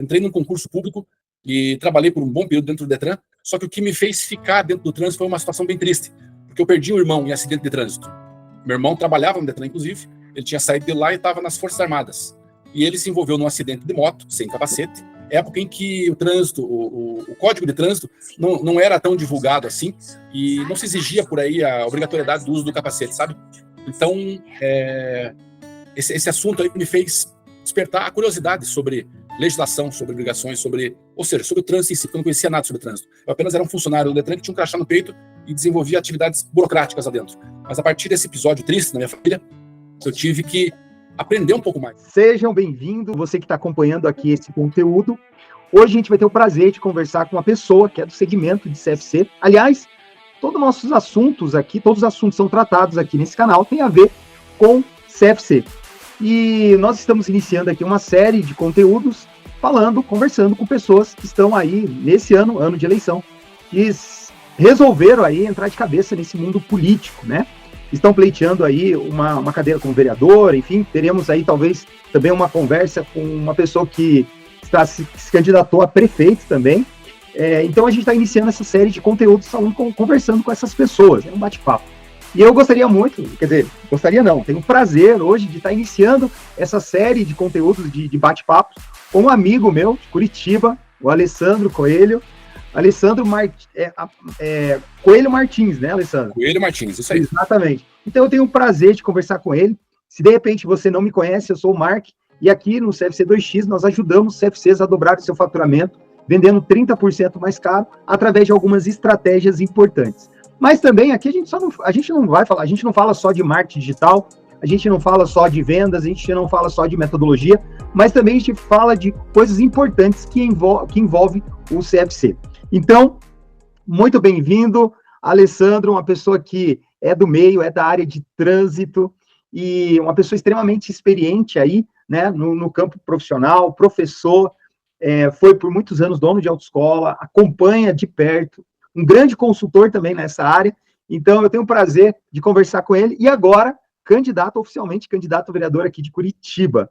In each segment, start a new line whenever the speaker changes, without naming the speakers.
Entrei num concurso público e trabalhei por um bom período dentro do Detran, só que o que me fez ficar dentro do trânsito foi uma situação bem triste, porque eu perdi um irmão em acidente de trânsito. Meu irmão trabalhava no Detran, inclusive, ele tinha saído de lá e estava nas Forças Armadas. E ele se envolveu num acidente de moto, sem capacete, época em que o trânsito, o código de trânsito não era tão divulgado assim, e não se exigia por aí a obrigatoriedade do uso do capacete, sabe? Então, esse assunto aí me fez despertar a curiosidade sobre legislação, sobre obrigações, ou seja, sobre o trânsito em si, porque eu não conhecia nada sobre o trânsito. Eu apenas era um funcionário do Detran que tinha um crachá no peito e desenvolvia atividades burocráticas lá dentro. Mas a partir desse episódio triste na minha família, eu tive que aprender um pouco mais.
Sejam bem-vindos, você que está acompanhando aqui esse conteúdo. Hoje a gente vai ter o prazer de conversar com uma pessoa que é do segmento de CFC. Aliás, todos os nossos assuntos aqui, todos os assuntos são tratados aqui nesse canal, tem a ver com CFC. E nós estamos iniciando aqui uma série de conteúdos conversando com pessoas que estão aí nesse ano de eleição, que resolveram aí entrar de cabeça nesse mundo político, né? Estão pleiteando aí uma cadeira como vereador, enfim, teremos aí talvez também uma conversa com uma pessoa que se candidatou a prefeito também. Então a gente está iniciando essa série de conteúdos conversando com essas pessoas, é um bate-papo. E eu gostaria muito, tenho o prazer hoje de estar iniciando essa série de conteúdos de bate-papos com um amigo meu de Curitiba, o Alessandro Coelho. Coelho Martins, né, Alessandro?
Coelho Martins, isso aí.
Exatamente. Então eu tenho o prazer de conversar com ele. Se de repente você não me conhece, eu sou o Mark, e aqui no CFC 2X nós ajudamos CFCs a dobrar o seu faturamento, vendendo 30% mais caro, através de algumas estratégias importantes. Mas também aqui a gente não fala só de marketing digital, a gente não fala só de vendas, a gente não fala só de metodologia, mas também a gente fala de coisas importantes que envolve o CFC. Então, muito bem-vindo, Alessandro, uma pessoa que é do meio, é da área de trânsito, e uma pessoa extremamente experiente aí, né, no campo profissional, professor, foi por muitos anos dono de autoescola, acompanha de perto, um grande consultor também nessa área. Então, eu tenho o prazer de conversar com ele, e agora, oficialmente candidato a vereador aqui de Curitiba.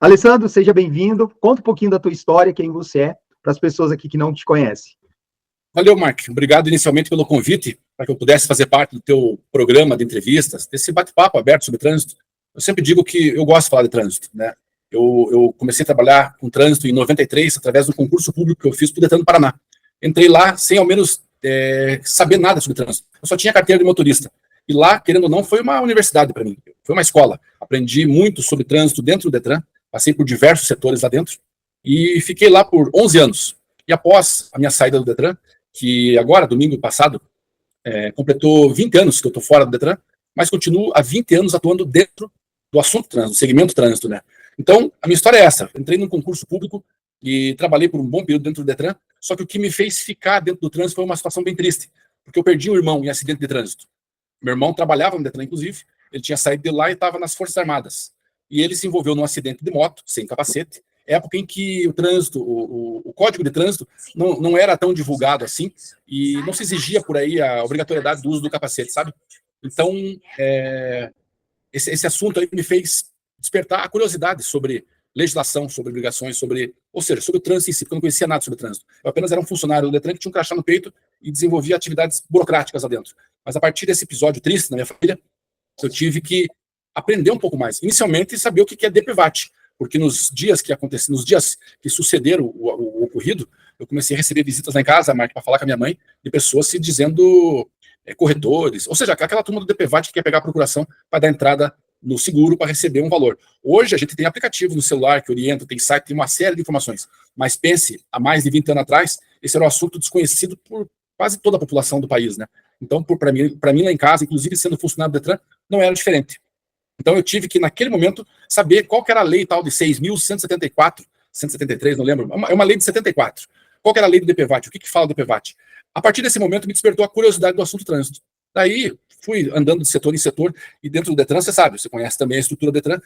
Alessandro, seja bem-vindo, conta um pouquinho da tua história, quem você é, para as pessoas aqui que não te conhecem.
Valeu, Mark. Obrigado inicialmente pelo convite, para que eu pudesse fazer parte do teu programa de entrevistas, desse bate-papo aberto sobre trânsito. Eu sempre digo que eu gosto de falar de trânsito, né? Eu comecei a trabalhar com trânsito em 93, através de um concurso público que eu fiz para o Detran do Paraná. Entrei lá sem, ao menos, saber nada sobre trânsito. Eu só tinha carteira de motorista. E lá, querendo ou não, foi uma universidade para mim. Foi uma escola. Aprendi muito sobre trânsito dentro do Detran, passei por diversos setores lá dentro, e fiquei lá por 11 anos. E após a minha saída do Detran, que agora, domingo passado, completou 20 anos que eu estou fora do Detran, mas continuo há 20 anos atuando dentro do assunto trânsito, do segmento trânsito, né? Então, a minha história é essa. Entrei num concurso público e trabalhei por um bom período dentro do Detran, só que o que me fez ficar dentro do trânsito foi uma situação bem triste, porque eu perdi um irmão em acidente de trânsito. Meu irmão trabalhava no Detran, inclusive, ele tinha saído de lá e estava nas Forças Armadas. E ele se envolveu num acidente de moto, sem capacete, época em que o trânsito, o código de trânsito não era tão divulgado assim, e não se exigia por aí a obrigatoriedade do uso do capacete, sabe? Então, esse assunto aí me fez despertar a curiosidade sobre legislação, sobre obrigações, ou seja, sobre o trânsito em si, porque eu não conhecia nada sobre o trânsito. Eu apenas era um funcionário do Detran que tinha um crachá no peito e desenvolvia atividades burocráticas lá dentro. Mas a partir desse episódio triste na minha família, eu tive que aprender um pouco mais. Inicialmente, saber o que é DPVAT, porque nos dias que sucederam o ocorrido, eu comecei a receber visitas lá em casa, Mark, para falar com a minha mãe, de pessoas se dizendo corretores, ou seja, aquela turma do DPVAT que quer pegar a procuração para dar entrada no seguro para receber um valor. Hoje a gente tem aplicativo no celular que orienta, tem site, tem uma série de informações, mas pense, há mais de 20 anos atrás, esse era um assunto desconhecido por quase toda a população do país, né? Então, para mim lá em casa, inclusive sendo funcionário do Detran, não era diferente. Então eu tive que, naquele momento, saber qual que era a lei tal de 6.174, 173, não lembro, é uma lei de 74. Qual que era a lei do DPVAT? O que fala do DPVAT? A partir desse momento me despertou a curiosidade do assunto trânsito. Daí fui andando de setor em setor, e dentro do Detran, você sabe, você conhece também a estrutura do Detran,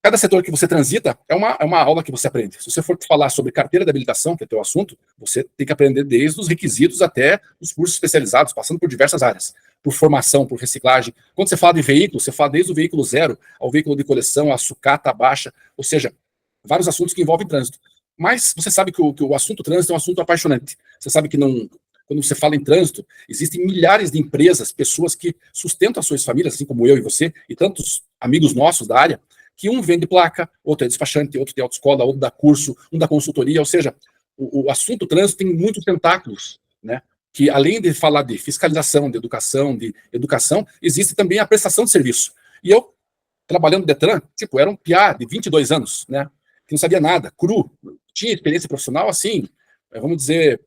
cada setor que você transita é uma aula que você aprende. Se você for falar sobre carteira de habilitação, que é o teu assunto, você tem que aprender desde os requisitos até os cursos especializados, passando por diversas áreas, por formação, por reciclagem. Quando você fala de veículo, você fala desde o veículo zero ao veículo de coleção, a sucata, a baixa, ou seja, vários assuntos que envolvem trânsito. Mas você sabe que o assunto trânsito é um assunto apaixonante. Você sabe que não, quando você fala em trânsito, existem milhares de empresas, pessoas que sustentam as suas famílias, assim como eu e você, e tantos amigos nossos da área, que um vende placa, outro é despachante, outro tem autoescola, outro dá curso, um dá consultoria, ou seja, o assunto trânsito tem muitos tentáculos, né? Que além de falar de fiscalização, de educação, existe também a prestação de serviço. E eu, trabalhando no Detran, tipo, era um piá de 22 anos, né? Que não sabia nada, cru, tinha experiência profissional, assim, vamos dizer,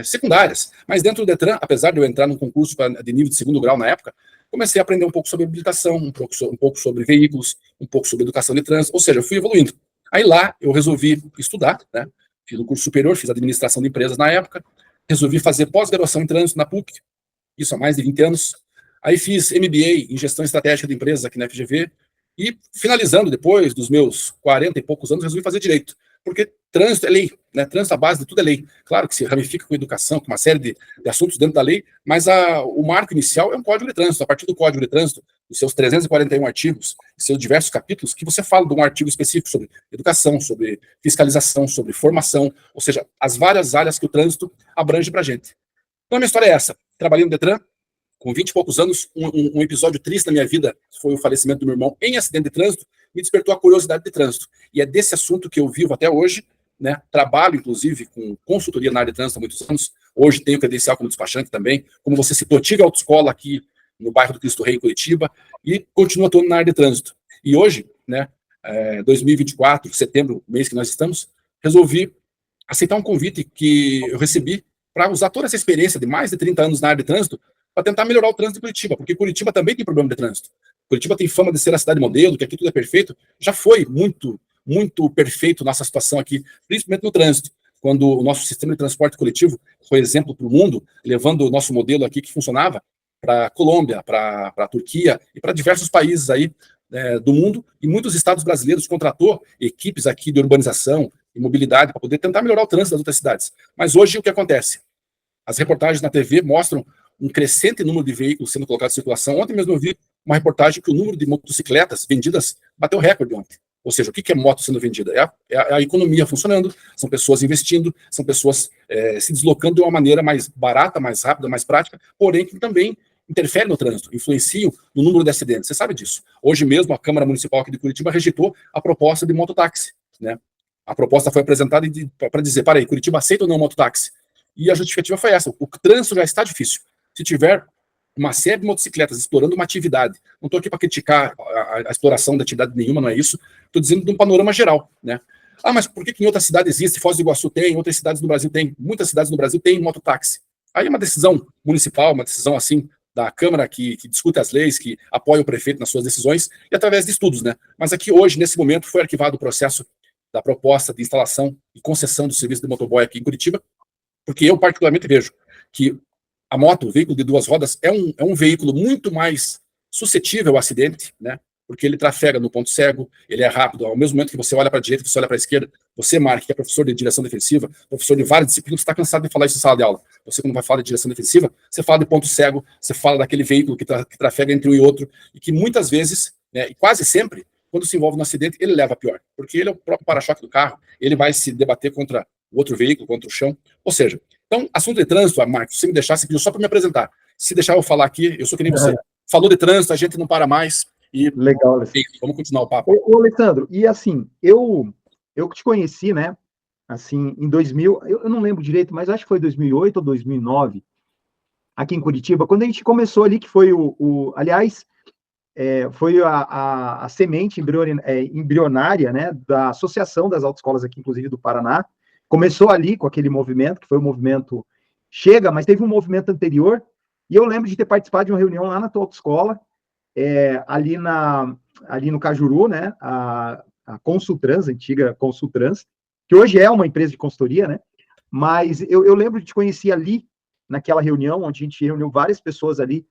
secundárias. Mas dentro do Detran, apesar de eu entrar num concurso de nível de segundo grau na época, comecei a aprender um pouco sobre habilitação, um pouco sobre veículos, um pouco sobre educação de trânsito, ou seja, eu fui evoluindo. Aí lá eu resolvi estudar, né? Fiz um curso superior, fiz administração de empresas na época, resolvi fazer pós-graduação em trânsito na PUC, isso há mais de 20 anos. Aí fiz MBA em gestão estratégica de empresas aqui na FGV, e finalizando depois dos meus 40 e poucos anos, resolvi fazer direito, porque trânsito é lei, né? Trânsito, a base de tudo é lei. Claro que se ramifica com educação, com uma série de assuntos dentro da lei, mas o marco inicial é um código de trânsito. A partir do código de trânsito, os seus 341 artigos, seus diversos capítulos, que você fala de um artigo específico sobre educação, sobre fiscalização, sobre formação, ou seja, as várias áreas que o trânsito abrange para a gente. Então a minha história é essa. Trabalhei no Detran, com 20 e poucos anos, um episódio triste na minha vida foi o falecimento do meu irmão em acidente de trânsito, me despertou a curiosidade de trânsito. E é desse assunto que eu vivo até hoje, né? Trabalho, inclusive, com consultoria na área de trânsito há muitos anos. Hoje tenho credencial como despachante também. Como você citou, tive autoescola aqui no bairro do Cristo Rei, em Curitiba, e continuo atuando na área de trânsito. E hoje, né, 2024, setembro, mês que nós estamos, resolvi aceitar um convite que eu recebi para usar toda essa experiência de mais de 30 anos na área de trânsito para tentar melhorar o trânsito de Curitiba, porque Curitiba também tem problema de trânsito. Curitiba tem fama de ser a cidade modelo, que aqui tudo é perfeito. Já foi muito, muito perfeito nossa situação aqui, principalmente no trânsito, quando o nosso sistema de transporte coletivo foi exemplo para o mundo, levando o nosso modelo aqui que funcionava para a Colômbia, para a Turquia e para diversos países aí do mundo, e muitos estados brasileiros contratou equipes aqui de urbanização e mobilidade para poder tentar melhorar o trânsito das outras cidades. Mas hoje o que acontece? As reportagens na TV mostram um crescente número de veículos sendo colocados em circulação. Ontem mesmo eu vi uma reportagem que o número de motocicletas vendidas bateu recorde ontem. Ou seja, o que é moto sendo vendida? É a economia funcionando, são pessoas investindo, são pessoas se deslocando de uma maneira mais barata, mais rápida, mais prática, porém que também interferem no trânsito, influenciam no número de acidentes. Você sabe disso. Hoje mesmo a Câmara Municipal aqui de Curitiba rejeitou a proposta de mototáxi, né? A proposta foi apresentada para dizer, para aí, Curitiba aceita ou não o mototáxi? E a justificativa foi essa, o trânsito já está difícil. Se tiver uma série de motocicletas explorando uma atividade, não estou aqui para criticar a exploração de atividade nenhuma, não é isso, estou dizendo de um panorama geral, né? Ah, mas por que em outra cidade existe? Foz do Iguaçu tem, outras cidades no Brasil tem, muitas cidades no Brasil têm mototáxi. Aí é uma decisão municipal, uma decisão assim, da Câmara que discute as leis, que apoia o prefeito nas suas decisões, e através de estudos, né? Mas aqui hoje, nesse momento, foi arquivado o processo da proposta de instalação e concessão do serviço de motoboy aqui em Curitiba, porque eu particularmente vejo que a moto, o veículo de duas rodas, é um veículo muito mais suscetível ao acidente, né? Porque ele trafega no ponto cego, ele é rápido. Ao mesmo momento que você olha para a direita, você olha para a esquerda, você, Mark, que é professor de direção defensiva, professor de várias disciplinas, você está cansado de falar isso em sala de aula. Você, quando vai falar de direção defensiva, você fala de ponto cego, você fala daquele veículo que trafega entre um e outro, e que muitas vezes, né, e quase sempre, quando se envolve no acidente, ele leva a pior, porque ele é o próprio para-choque do carro, ele vai se debater contra o outro veículo, contra o chão. Ou seja, então, assunto de trânsito, Marcos, se me deixar, você pediu só para me apresentar. Se deixar eu falar aqui, eu sou que nem você. Falou de trânsito, a gente não para mais. E
legal, Alessandro.
Vamos continuar o papo.
Ô, Alessandro, e assim, eu te conheci, né, assim, em 2000, eu não lembro direito, mas acho que foi 2008 ou 2009, aqui em Curitiba, quando a gente começou ali, que foi aliás, foi a semente embrionária, né, da Associação das Autoescolas aqui, inclusive do Paraná. Começou ali com aquele movimento, que foi o movimento Chega, mas teve um movimento anterior, e eu lembro de ter participado de uma reunião lá na tua autoescola, ali no Cajuru, né, a Consultrans, a antiga Consultrans, que hoje é uma empresa de consultoria, né, mas eu lembro de te conhecer ali, naquela reunião, onde a gente reuniu várias pessoas ali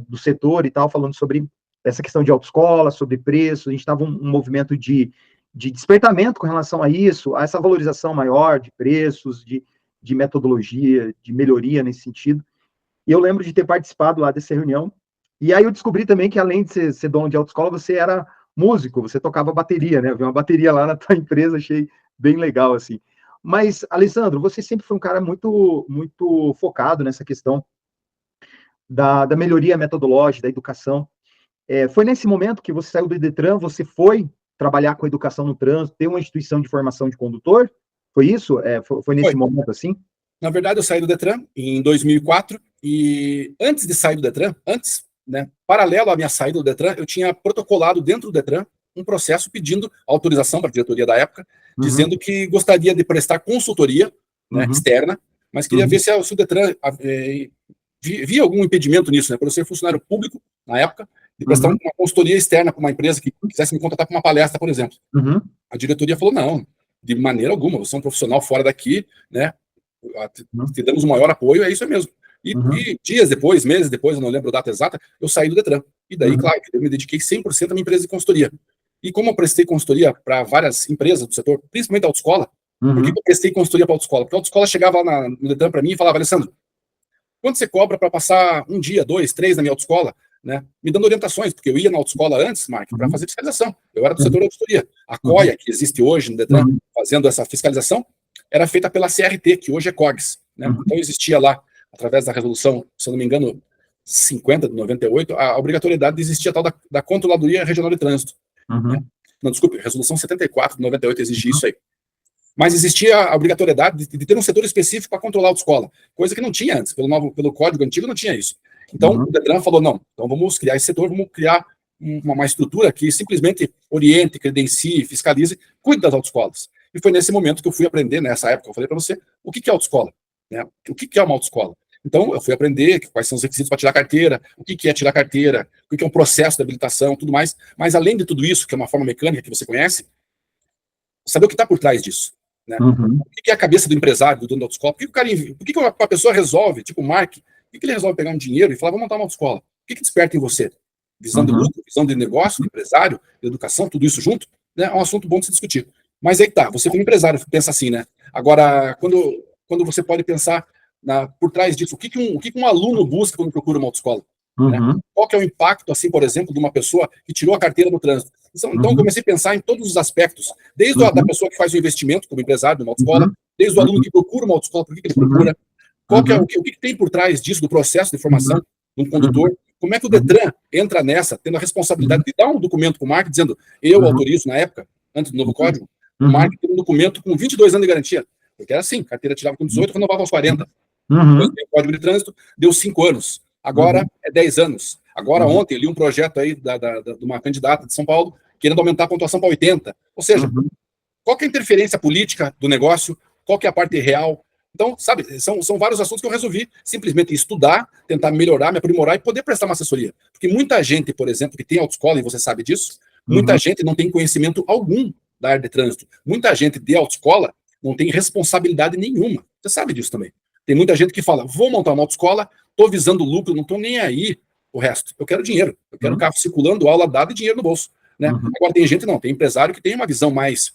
do setor e tal, falando sobre essa questão de autoescola, sobre preço, a gente estava um movimento de despertamento com relação a isso, a essa valorização maior de preços, de metodologia, de melhoria nesse sentido. E eu lembro de ter participado lá dessa reunião. E aí eu descobri também que, além de ser dono de autoescola, você era músico, você tocava bateria, né? Eu vi uma bateria lá na tua empresa, achei bem legal, assim. Mas, Alessandro, você sempre foi um cara muito, muito focado nessa questão da melhoria metodológica, da educação. Foi nesse momento que você saiu do Idetran, você foi trabalhar com educação no trânsito, ter uma instituição de formação de condutor? Foi isso? Foi nesse momento assim?
Na verdade, eu saí do Detran em 2004 e antes de sair do Detran, né, paralelo à minha saída do Detran, eu tinha protocolado dentro do Detran um processo pedindo autorização para a diretoria da época, dizendo que gostaria de prestar consultoria, né, externa, mas queria ver se o Detran via algum impedimento nisso, né, para eu ser funcionário público na época, de prestar uma consultoria externa para uma empresa que quisesse me contratar para uma palestra, por exemplo. A diretoria falou, não, de maneira alguma, você é um profissional fora daqui, né, te damos o maior apoio, é isso mesmo. E dias depois, meses depois, eu não lembro a data exata, eu saí do Detran. E daí, claro, eu me dediquei 100% à minha empresa de consultoria. E como eu prestei consultoria para várias empresas do setor, principalmente a autoescola, por que eu prestei consultoria para a autoescola? Porque a autoescola chegava lá no Detran para mim e falava, Alessandro, quanto você cobra para passar um dia, 2, 3 na minha autoescola? Né? Me dando orientações, porque eu ia na autoescola antes, Mark, para fazer fiscalização. Eu era do setor de auditoria. A COIA, que existe hoje no Detran, fazendo essa fiscalização, era feita pela CRT, que hoje é COGS. Né? Então existia lá, através da resolução, se eu não me engano, 50 de 98, a obrigatoriedade de existir a tal da Controladoria Regional de Trânsito. Né? Não, desculpe, resolução 74 de 98 exigia isso aí. Mas existia a obrigatoriedade de ter um setor específico para controlar a autoescola, coisa que não tinha antes, pelo código antigo não tinha isso. Então, o Detran falou, não, então vamos criar esse setor, vamos criar uma estrutura que simplesmente oriente, credencie, fiscalize, cuide das autoescolas. E foi nesse momento que eu fui aprender, nessa época, eu falei para você, o que é autoescola? Né? O que é uma autoescola? Então, eu fui aprender quais são os requisitos para tirar carteira, o que é tirar carteira, o que é um processo de habilitação, tudo mais. Mas, além de tudo isso, que é uma forma mecânica que você conhece, saber o que está por trás disso. Né? O que é a cabeça do empresário, do dono da autoescola? Por que a pessoa resolve, tipo o Mark, por que ele resolve pegar um dinheiro e falar, vou montar uma autoescola? O que desperta em você? Visão de lucro, visão de negócio, de empresário, de educação, tudo isso junto, né? É um assunto bom de se discutir. Mas aí que tá, você como empresário pensa assim, né? Agora, quando você pode pensar por trás disso, o que um aluno busca quando procura uma autoescola? Né? Qual que é o impacto, assim, por exemplo, de uma pessoa que tirou a carteira no trânsito? Então, eu comecei a pensar em todos os aspectos, desde da pessoa que faz o investimento como empresário numa autoescola, desde o aluno que procura uma autoescola, por que ele procura, o que tem por trás disso, do processo de formação de um condutor, como é que o Detran entra nessa, tendo a responsabilidade de dar um documento para o Mark, dizendo, eu autorizo, na época, antes do novo código, o Mark tem um documento com 22 anos de garantia, porque era assim, carteira tirava com 18, renovava aos 40. Depois veio o Código de Trânsito, deu 5 anos. Agora é 10 anos. Agora, ontem, eu li um projeto aí de uma candidata de São Paulo querendo aumentar a pontuação para 80. Ou seja, qual que é a interferência política do negócio? Qual que é a parte real? Então, sabe, são vários assuntos que eu resolvi simplesmente estudar, tentar melhorar, me aprimorar e poder prestar uma assessoria. Porque muita gente, por exemplo, que tem autoescola, e você sabe disso, muita gente não tem conhecimento algum da área de trânsito. Muita gente de autoescola não tem responsabilidade nenhuma. Você sabe disso também. Tem muita gente que fala, vou montar uma autoescola, estou visando lucro, não estou nem aí o resto. Eu quero dinheiro. Eu quero carro circulando, aula dada e dinheiro no bolso. Né? Agora, tem gente não, tem empresário que tem uma visão mais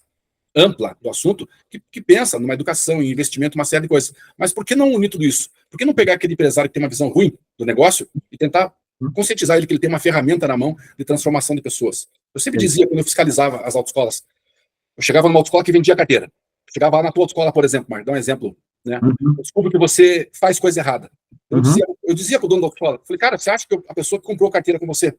ampla do assunto, que pensa numa educação, em investimento, uma série de coisas. Mas por que não unir tudo isso? Por que não pegar aquele empresário que tem uma visão ruim do negócio e tentar conscientizar ele que ele tem uma ferramenta na mão de transformação de pessoas? Eu sempre dizia, quando eu fiscalizava as autoescolas, eu chegava numa autoescola que vendia carteira. Chegava lá na tua autoescola, por exemplo, Mark, dá um exemplo, né? Eu descubro que você faz coisa errada. Eu dizia pro dono da autoescola, falei, cara, você acha que a pessoa que comprou a carteira com você,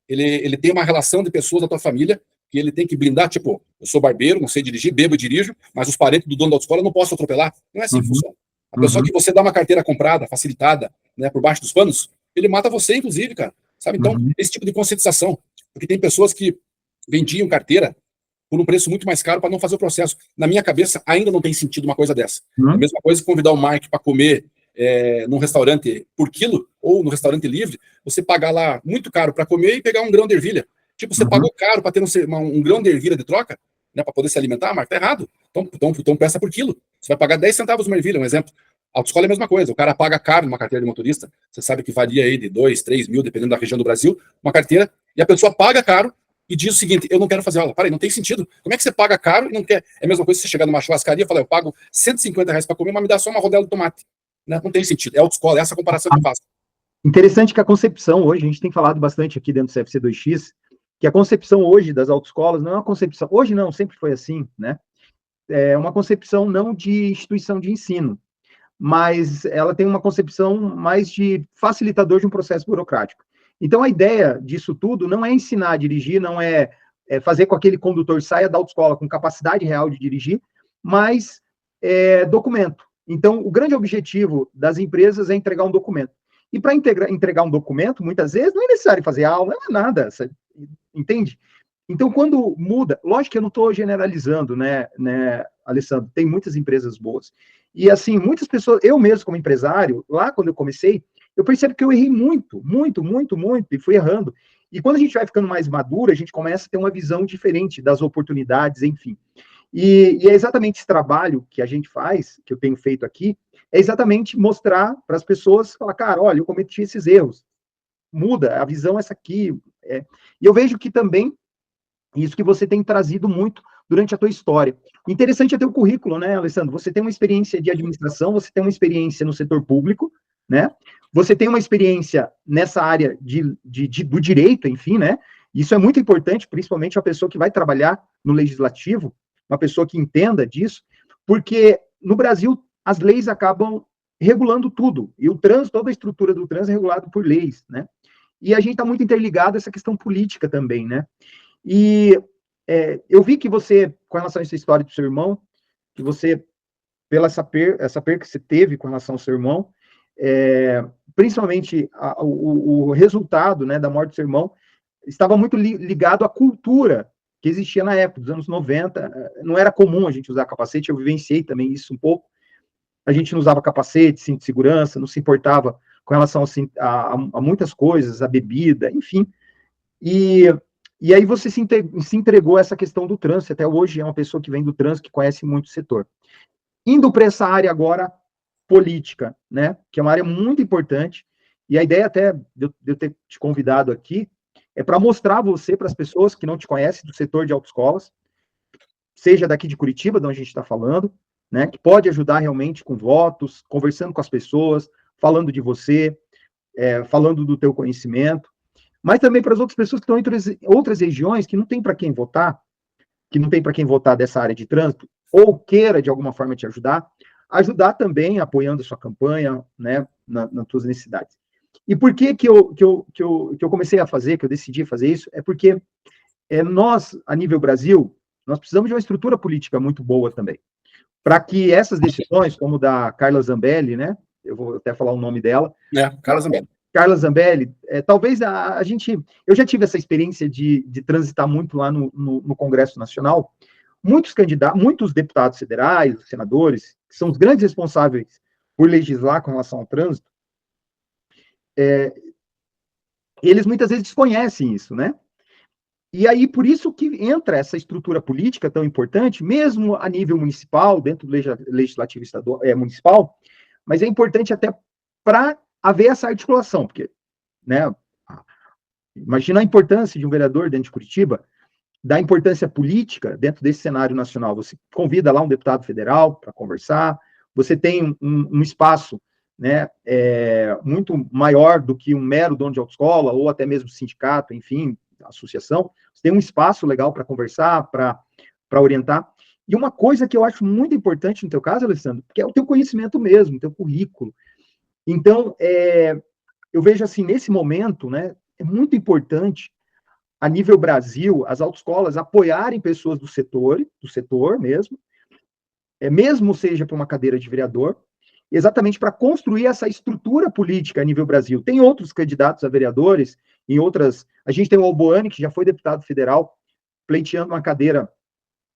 ele tem uma relação de pessoas da tua família que ele tem que blindar, tipo, eu sou barbeiro, não sei dirigir, bebo e dirijo, mas os parentes do dono da autoescola eu não posso atropelar. Não é assim que funciona. A pessoa que você dá uma carteira comprada, facilitada, né, por baixo dos panos, ele mata você, inclusive, cara. Sabe? Então, esse tipo de conscientização. Porque tem pessoas que vendiam carteira por um preço muito mais caro para não fazer o processo. Na minha cabeça, ainda não tem sentido uma coisa dessa. É a mesma coisa que convidar o Mark para comer num restaurante por quilo, ou no restaurante livre, você pagar lá muito caro para comer e pegar um grão de ervilha. Tipo, você pagou caro para ter um grão de ervilha de troca, né, para poder se alimentar, Mark, tá errado. Então peça por quilo. Você vai pagar 10 centavos uma ervilha, um exemplo. A autoescola é a mesma coisa. O cara paga caro numa carteira de motorista, você sabe que varia aí de 2, 3 mil, dependendo da região do Brasil, uma carteira, e a pessoa paga caro e diz o seguinte, eu não quero fazer aula. Para aí, não tem sentido. Como é que você paga caro e não quer? É a mesma coisa que você chegar numa churrascaria e falar, eu pago R$ 150 para comer, mas me dá só uma rodela de tomate. Né? Não tem sentido. É autoescola, é essa comparação que eu faço.
Interessante que a concepção hoje, a gente tem falado bastante aqui dentro do CFC 2X, que a concepção hoje das autoescolas não é uma concepção, hoje não, sempre foi assim, né? uma concepção não de instituição de ensino, mas ela tem uma concepção mais de facilitador de um processo burocrático. Então, a ideia disso tudo não é ensinar a dirigir, não é fazer com que aquele condutor saia da autoescola com capacidade real de dirigir, mas documento. Então, o grande objetivo das empresas é entregar um documento. E para entregar um documento, muitas vezes, não é necessário fazer aula, não é nada, você entende? Então, quando muda, lógico que eu não estou generalizando, né, Alessandro, tem muitas empresas boas. E, assim, muitas pessoas, eu mesmo como empresário, lá quando eu comecei, eu percebo que eu errei muito, e fui errando. E quando a gente vai ficando mais maduro, a gente começa a ter uma visão diferente das oportunidades, enfim. E é exatamente esse trabalho que a gente faz, que eu tenho feito aqui, é exatamente mostrar para as pessoas, falar, cara, olha, eu cometi esses erros, muda, a visão é essa aqui. E eu vejo que também, isso que você tem trazido muito durante a tua história. Interessante é teu currículo, né, Alessandro? Você tem uma experiência de administração, você tem uma experiência no setor público, né? Você tem uma experiência nessa área do direito, enfim, né? Isso é muito importante, principalmente a pessoa que vai trabalhar no legislativo, uma pessoa que entenda disso, porque no Brasil as leis acabam regulando tudo, e o trânsito, toda a estrutura do trânsito é regulado por leis, né? E a gente está muito interligado a essa questão política também, né? E eu vi que você, com relação a essa história do seu irmão, que você, pela essa perca que você teve com relação ao seu irmão, principalmente o resultado, né, da morte do seu irmão, estava muito ligado à cultura que existia na época, dos anos 90. Não era comum a gente usar capacete, eu vivenciei também isso um pouco. A gente não usava capacete, cinto de segurança, não se importava com relação a muitas coisas, a bebida, enfim. E aí você se entregou a essa questão do trânsito, até hoje é uma pessoa que vem do trânsito, que conhece muito o setor. Indo para essa área agora política, né, que é uma área muito importante, e a ideia até de eu ter te convidado aqui é para mostrar você para as pessoas que não te conhecem do setor de autoescolas, seja daqui de Curitiba, de onde a gente está falando, né, que pode ajudar realmente com votos, conversando com as pessoas, falando de você, falando do teu conhecimento, mas também para as outras pessoas que estão em outras regiões que não tem para quem votar, dessa área de trânsito, ou queira de alguma forma te ajudar também apoiando a sua campanha, né, nas suas necessidades. E por que eu comecei a fazer, que eu decidi fazer isso, é porque nós, a nível Brasil, nós precisamos de uma estrutura política muito boa também, para que essas decisões, como da Carla Zambelli, né, eu vou até falar o nome dela.
Carla Zambelli.
Carla Zambelli, talvez eu já tive essa experiência de transitar muito lá no Congresso Nacional. Muitos candidatos, muitos deputados federais, senadores, que são os grandes responsáveis por legislar com relação ao trânsito, eles muitas vezes desconhecem isso, né? E aí, por isso que entra essa estrutura política tão importante, mesmo a nível municipal, dentro do legislativo estadual, municipal, mas é importante até para haver essa articulação, porque, né, imagina a importância de um vereador dentro de Curitiba, da importância política dentro desse cenário nacional. Você convida lá um deputado federal para conversar, você tem um espaço, né, muito maior do que um mero dono de autoescola, ou até mesmo sindicato, enfim, associação. Você tem um espaço legal para conversar, para orientar. E uma coisa que eu acho muito importante no teu caso, Alessandro, que é o teu conhecimento mesmo, o teu currículo. Então, eu vejo assim, nesse momento, né, é muito importante, a nível Brasil, as autoescolas apoiarem pessoas do setor mesmo, mesmo seja para uma cadeira de vereador, exatamente para construir essa estrutura política a nível Brasil. Tem outros candidatos a vereadores, em outras... A gente tem o Alboane, que já foi deputado federal, pleiteando uma cadeira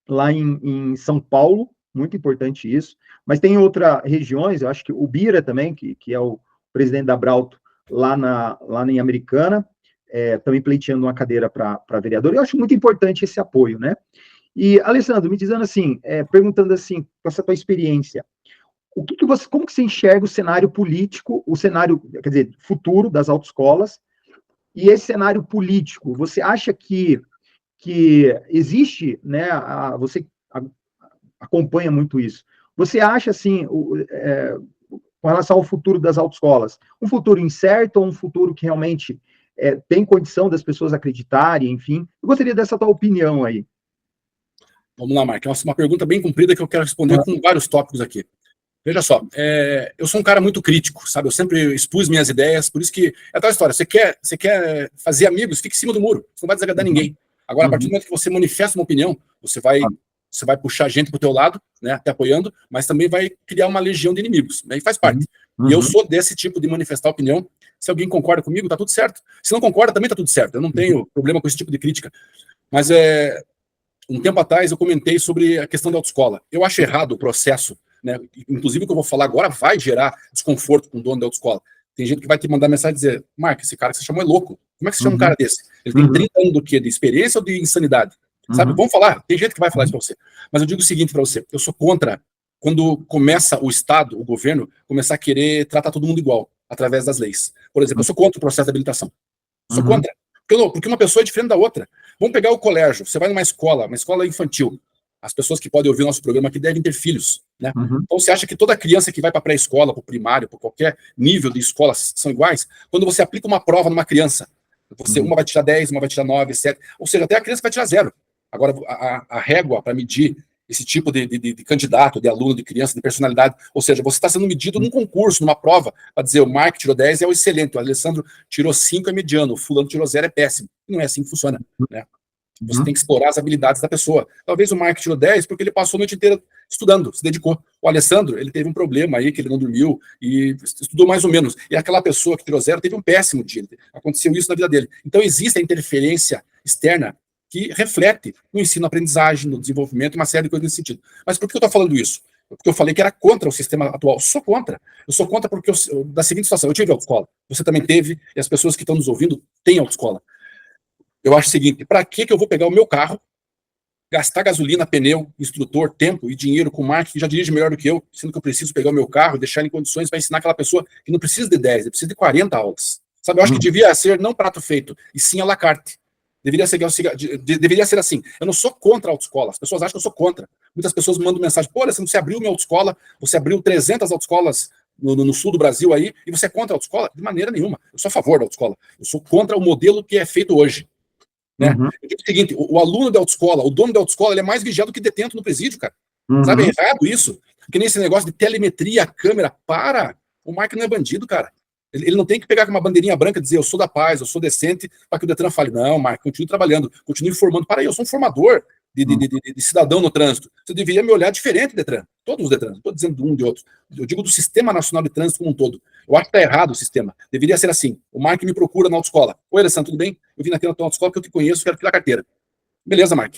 lá em São Paulo, muito importante isso, mas tem outras regiões, eu acho que o Bira também, que é o presidente da Brauto, lá em Americana, também pleiteando uma cadeira para vereador. Eu acho muito importante esse apoio, né? E, Alessandro, me dizendo assim, perguntando assim, com essa tua experiência, como que você enxerga o cenário político, o cenário, quer dizer, futuro das autoescolas, e esse cenário político, você acha que existe, né, você acompanha muito isso, você acha, assim, com relação ao futuro das autoescolas, um futuro incerto ou um futuro que realmente tem condição das pessoas acreditarem, enfim? Eu gostaria dessa tua opinião aí.
Vamos lá, Mark. É uma pergunta bem comprida que eu quero responder com vários tópicos aqui. Veja só, eu sou um cara muito crítico, sabe? Eu sempre expus minhas ideias, por isso que é tal história. Você quer fazer amigos, fique em cima do muro. Você não vai desagradar ninguém. Agora, a partir do momento que você manifesta uma opinião, você vai puxar gente pro teu lado, né, te apoiando, mas também vai criar uma legião de inimigos. Aí faz parte. E eu sou desse tipo de manifestar opinião. Se alguém concorda comigo, tá tudo certo. Se não concorda, também tá tudo certo. Eu não tenho problema com esse tipo de crítica. Mas um tempo atrás eu comentei sobre a questão da autoescola. Eu acho errado o processo, né? Inclusive o que eu vou falar agora vai gerar desconforto com o dono da autoescola. Tem gente que vai te mandar mensagem e dizer: Mark, esse cara que você chamou é louco. Como é que você chama um cara desse? Ele tem 30 anos do quê? De experiência ou de insanidade? Sabe? Vamos falar. Tem gente que vai falar isso para você. Mas eu digo o seguinte para você: eu sou contra quando começa o Estado, o governo, começar a querer tratar todo mundo igual, através das leis. Por exemplo, eu sou contra o processo de habilitação. Sou contra. Porque uma pessoa é diferente da outra. Vamos pegar o colégio. Você vai numa escola, uma escola infantil. As pessoas que podem ouvir o nosso programa aqui devem ter filhos, né? Então você acha que toda criança que vai para pré-escola, para o primário, para qualquer nível de escola são iguais? Quando você aplica uma prova numa criança, uma vai tirar 10, uma vai tirar 9, 7, ou seja, até a criança vai tirar 0. Agora, a régua para medir esse tipo de candidato, de aluno, de criança, de personalidade, ou seja, você está sendo medido num concurso, numa prova, para dizer o Mark tirou 10 é o excelente, o Alessandro tirou 5 é mediano, o fulano tirou 0 é péssimo. Não é assim que funciona, né? Você tem que explorar as habilidades da pessoa. Talvez o Mark tirou 10 porque ele passou a noite inteira estudando, se dedicou. O Alessandro, ele teve um problema aí, que ele não dormiu, e estudou mais ou menos. E aquela pessoa que tirou 0 teve um péssimo dia. Aconteceu isso na vida dele. Então existe a interferência externa que reflete no ensino-aprendizagem, no desenvolvimento, uma série de coisas nesse sentido. Mas por que eu estou falando isso? Porque eu falei que era contra o sistema atual. Eu sou contra. Eu sou contra porque, da seguinte situação, eu tive autoescola, você também teve, e as pessoas que estão nos ouvindo têm autoescola. Eu acho o seguinte: para que eu vou pegar o meu carro, gastar gasolina, pneu, instrutor, tempo e dinheiro com o Mark, que já dirige melhor do que eu, sendo que eu preciso pegar o meu carro e deixar ele em condições para ensinar aquela pessoa que não precisa de 10, ele precisa de 40 aulas. Sabe, eu acho que devia ser não prato feito, e sim à la carte. Deveria ser assim. Eu não sou contra a autoescola. As pessoas acham que eu sou contra. Muitas pessoas me mandam mensagem: pô, você abriu minha autoescola, você abriu 300 autoescolas no sul do Brasil aí, e você é contra a autoescola? De maneira nenhuma. Eu sou a favor da autoescola. Eu sou contra o modelo que é feito hoje. Né? Eu digo o seguinte: o aluno da autoescola, o dono da autoescola, ele é mais vigiado que detento no presídio, cara. Sabe, é errado isso. Que nem esse negócio de telemetria, câmera. O Mark não é bandido, cara. Ele não tem que pegar com uma bandeirinha branca e dizer: eu sou da paz, eu sou decente, para que o Detran fale: não, Mark, continue trabalhando, continue formando. Para aí, eu sou um formador de cidadão no trânsito. Você deveria me olhar diferente, Detran. Todos os Detrans, não estou dizendo de um de outro. Eu digo do Sistema Nacional de Trânsito como um todo. Eu acho que está errado o sistema. Deveria ser assim: o Mark me procura na autoescola. Oi, Alessandro, tudo bem? Eu vim aqui na tua autoescola porque eu te conheço, quero tirar a carteira. Beleza, Mark.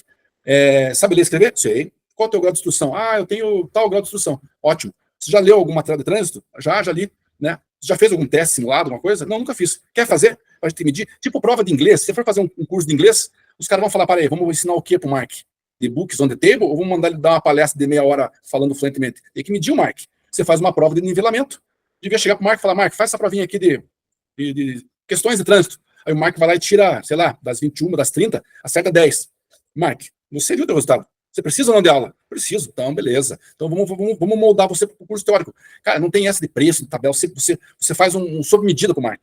Sabe ler e escrever? Sei. Qual é o teu grau de instrução? Eu tenho tal grau de instrução. Ótimo. Você já leu alguma matéria de trânsito? Já li, né? Você já fez algum teste simulado, alguma coisa? Não, nunca fiz. Quer fazer? Pra gente medir. Tipo prova de inglês. Se você for fazer um curso de inglês, os caras vão falar: para aí, vamos ensinar o quê pro Mark? De books on the table? Ou vamos mandar ele dar uma palestra de meia hora falando fluentemente? Tem que medir o Mark. Você faz uma prova de nivelamento. Devia chegar pro Mark e falar: Mark, faz essa provinha aqui de questões de trânsito. Aí o Mark vai lá e tira, sei lá, das 21, das 30, acerta 10. Mark, você viu o teu resultado? Você precisa ou não de aula? Preciso. Então, beleza. Então, vamos moldar você para o curso teórico. Cara, não tem essa de preço, de tabela. Você faz um sob medida para o Mark.